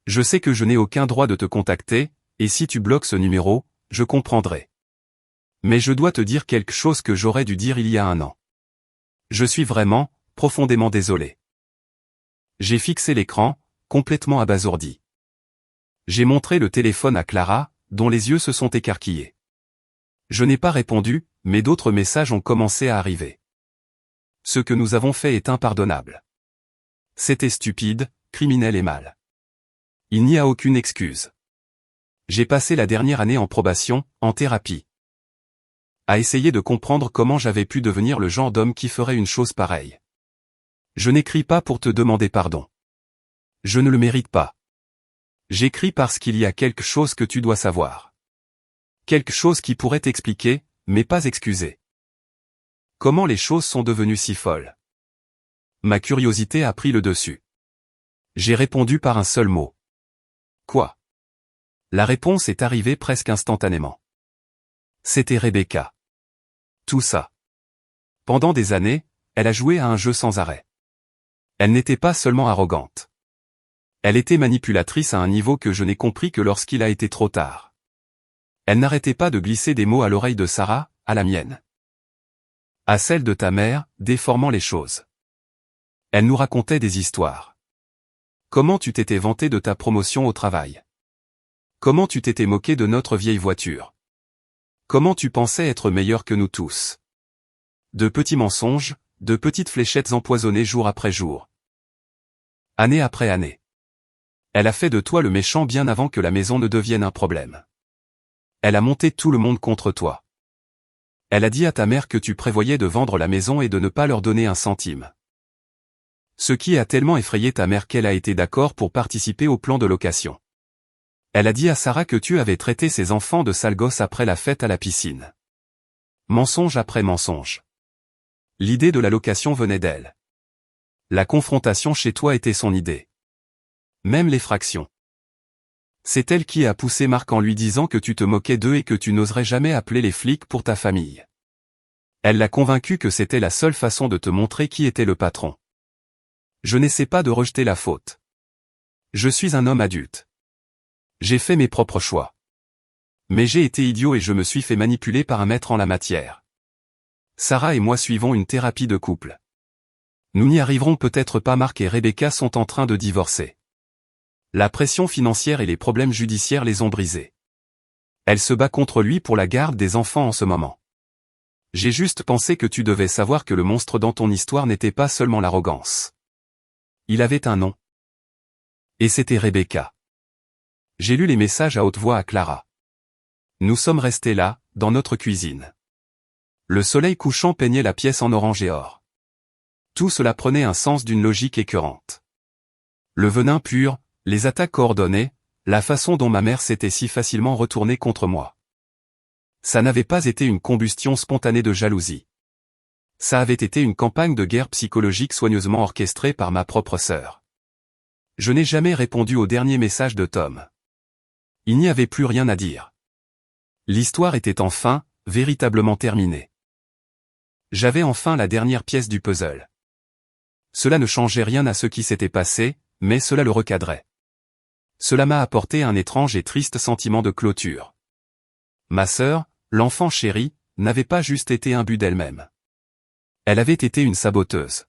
S1: Je sais que je n'ai aucun droit de te contacter, et si tu bloques ce numéro, je comprendrai. Mais je dois te dire quelque chose que j'aurais dû dire il y a un an. Je suis vraiment, profondément désolé. » J'ai fixé l'écran, complètement abasourdi. J'ai montré le téléphone à Clara, dont les yeux se sont écarquillés. Je n'ai pas répondu, mais d'autres messages ont commencé à arriver. Ce que nous avons fait est impardonnable. C'était stupide, criminel et mal. Il n'y a aucune excuse. J'ai passé la dernière année en probation, en thérapie. À essayer de comprendre comment j'avais pu devenir le genre d'homme qui ferait une chose pareille. Je n'écris pas pour te demander pardon. Je ne le mérite pas. J'écris parce qu'il y a quelque chose que tu dois savoir. Quelque chose qui pourrait t'expliquer, mais pas excuser. Comment les choses sont devenues si folles? Ma curiosité a pris le dessus. J'ai répondu par un seul mot. Quoi? La réponse est arrivée presque instantanément. C'était Rebecca. Tout ça. Pendant des années, elle a joué à un jeu sans arrêt. Elle n'était pas seulement arrogante. Elle était manipulatrice à un niveau que je n'ai compris que lorsqu'il a été trop tard. Elle n'arrêtait pas de glisser des mots à l'oreille de Sarah, à la mienne. À celle de ta mère, déformant les choses. Elle nous racontait des histoires. Comment tu t'étais vanté de ta promotion au travail? Comment tu t'étais moqué de notre vieille voiture? Comment tu pensais être meilleur que nous tous? De petits mensonges, de petites fléchettes empoisonnées jour après jour. Année après année. Elle a fait de toi le méchant bien avant que la maison ne devienne un problème. Elle a monté tout le monde contre toi. Elle a dit à ta mère que tu prévoyais de vendre la maison et de ne pas leur donner un centime. Ce qui a tellement effrayé ta mère qu'elle a été d'accord pour participer au plan de location. Elle a dit à Sarah que tu avais traité ses enfants de sales gosses après la fête à la piscine. Mensonge après mensonge. L'idée de la location venait d'elle. La confrontation chez toi était son idée. Même l'effraction. C'est elle qui a poussé Marc en lui disant que tu te moquais d'eux et que tu n'oserais jamais appeler les flics pour ta famille. Elle l'a convaincu que c'était la seule façon de te montrer qui était le patron. Je n'essaie pas de rejeter la faute. Je suis un homme adulte. J'ai fait mes propres choix. Mais j'ai été idiot et je me suis fait manipuler par un maître en la matière. Sarah et moi suivons une thérapie de couple. Nous n'y arriverons peut-être pas. Marc et Rebecca sont en train de divorcer. La pression financière et les problèmes judiciaires les ont brisés. Elle se bat contre lui pour la garde des enfants en ce moment. J'ai juste pensé que tu devais savoir que le monstre dans ton histoire n'était pas seulement l'arrogance. Il avait un nom. Et c'était Rebecca. J'ai lu les messages à haute voix à Clara. Nous sommes restés là, dans notre cuisine. Le soleil couchant peignait la pièce en orange et or. Tout cela prenait un sens d'une logique écœurante. Le venin pur, les attaques coordonnées, la façon dont ma mère s'était si facilement retournée contre moi. Ça n'avait pas été une combustion spontanée de jalousie. Ça avait été une campagne de guerre psychologique soigneusement orchestrée par ma propre sœur. Je n'ai jamais répondu au dernier message de Tom. Il n'y avait plus rien à dire. L'histoire était enfin, véritablement terminée. J'avais enfin la dernière pièce du puzzle. Cela ne changeait rien à ce qui s'était passé, mais cela le recadrait. Cela m'a apporté un étrange et triste sentiment de clôture. Ma sœur, l'enfant chérie, n'avait pas juste été un but d'elle-même. Elle avait été une saboteuse.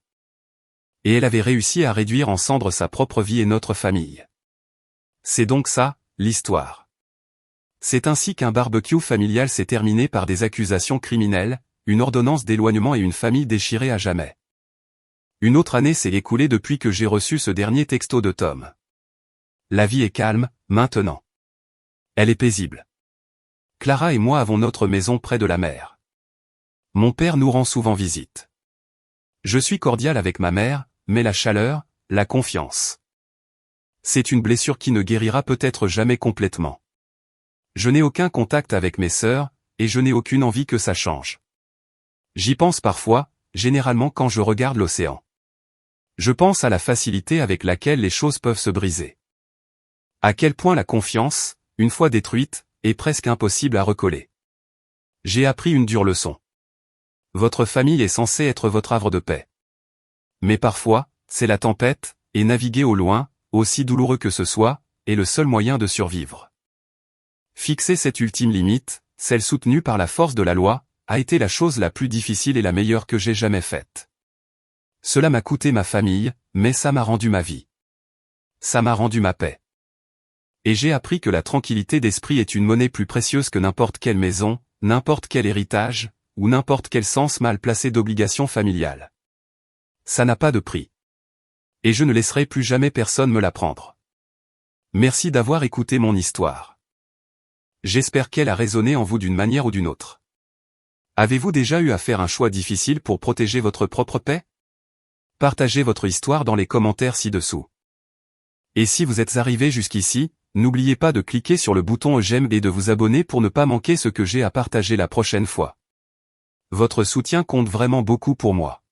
S1: Et elle avait réussi à réduire en cendres sa propre vie et notre famille. C'est donc ça, l'histoire. C'est ainsi qu'un barbecue familial s'est terminé par des accusations criminelles, une ordonnance d'éloignement et une famille déchirée à jamais. Une autre année s'est écoulée depuis que j'ai reçu ce dernier texto de Tom. La vie est calme, maintenant. Elle est paisible. Clara et moi avons notre maison près de la mer. Mon père nous rend souvent visite. Je suis cordial avec ma mère, mais la chaleur, la confiance. C'est une blessure qui ne guérira peut-être jamais complètement. Je n'ai aucun contact avec mes sœurs, et je n'ai aucune envie que ça change. J'y pense parfois, généralement quand je regarde l'océan. Je pense à la facilité avec laquelle les choses peuvent se briser. À quel point la confiance, une fois détruite, est presque impossible à recoller. J'ai appris une dure leçon. Votre famille est censée être votre havre de paix. Mais parfois, c'est la tempête, et naviguer au loin, aussi douloureux que ce soit, est le seul moyen de survivre. Fixer cette ultime limite, celle soutenue par la force de la loi, a été la chose la plus difficile et la meilleure que j'ai jamais faite. Cela m'a coûté ma famille, mais ça m'a rendu ma vie. Ça m'a rendu ma paix. Et j'ai appris que la tranquillité d'esprit est une monnaie plus précieuse que n'importe quelle maison, n'importe quel héritage, ou n'importe quel sens mal placé d'obligation familiale. Ça n'a pas de prix. Et je ne laisserai plus jamais personne me l'apprendre. Merci d'avoir écouté mon histoire. J'espère qu'elle a résonné en vous d'une manière ou d'une autre. Avez-vous déjà eu à faire un choix difficile pour protéger votre propre paix? Partagez votre histoire dans les commentaires ci-dessous. Et si vous êtes arrivé jusqu'ici, n'oubliez pas de cliquer sur le bouton j'aime et de vous abonner pour ne pas manquer ce que j'ai à partager la prochaine fois. Votre soutien compte vraiment beaucoup pour moi.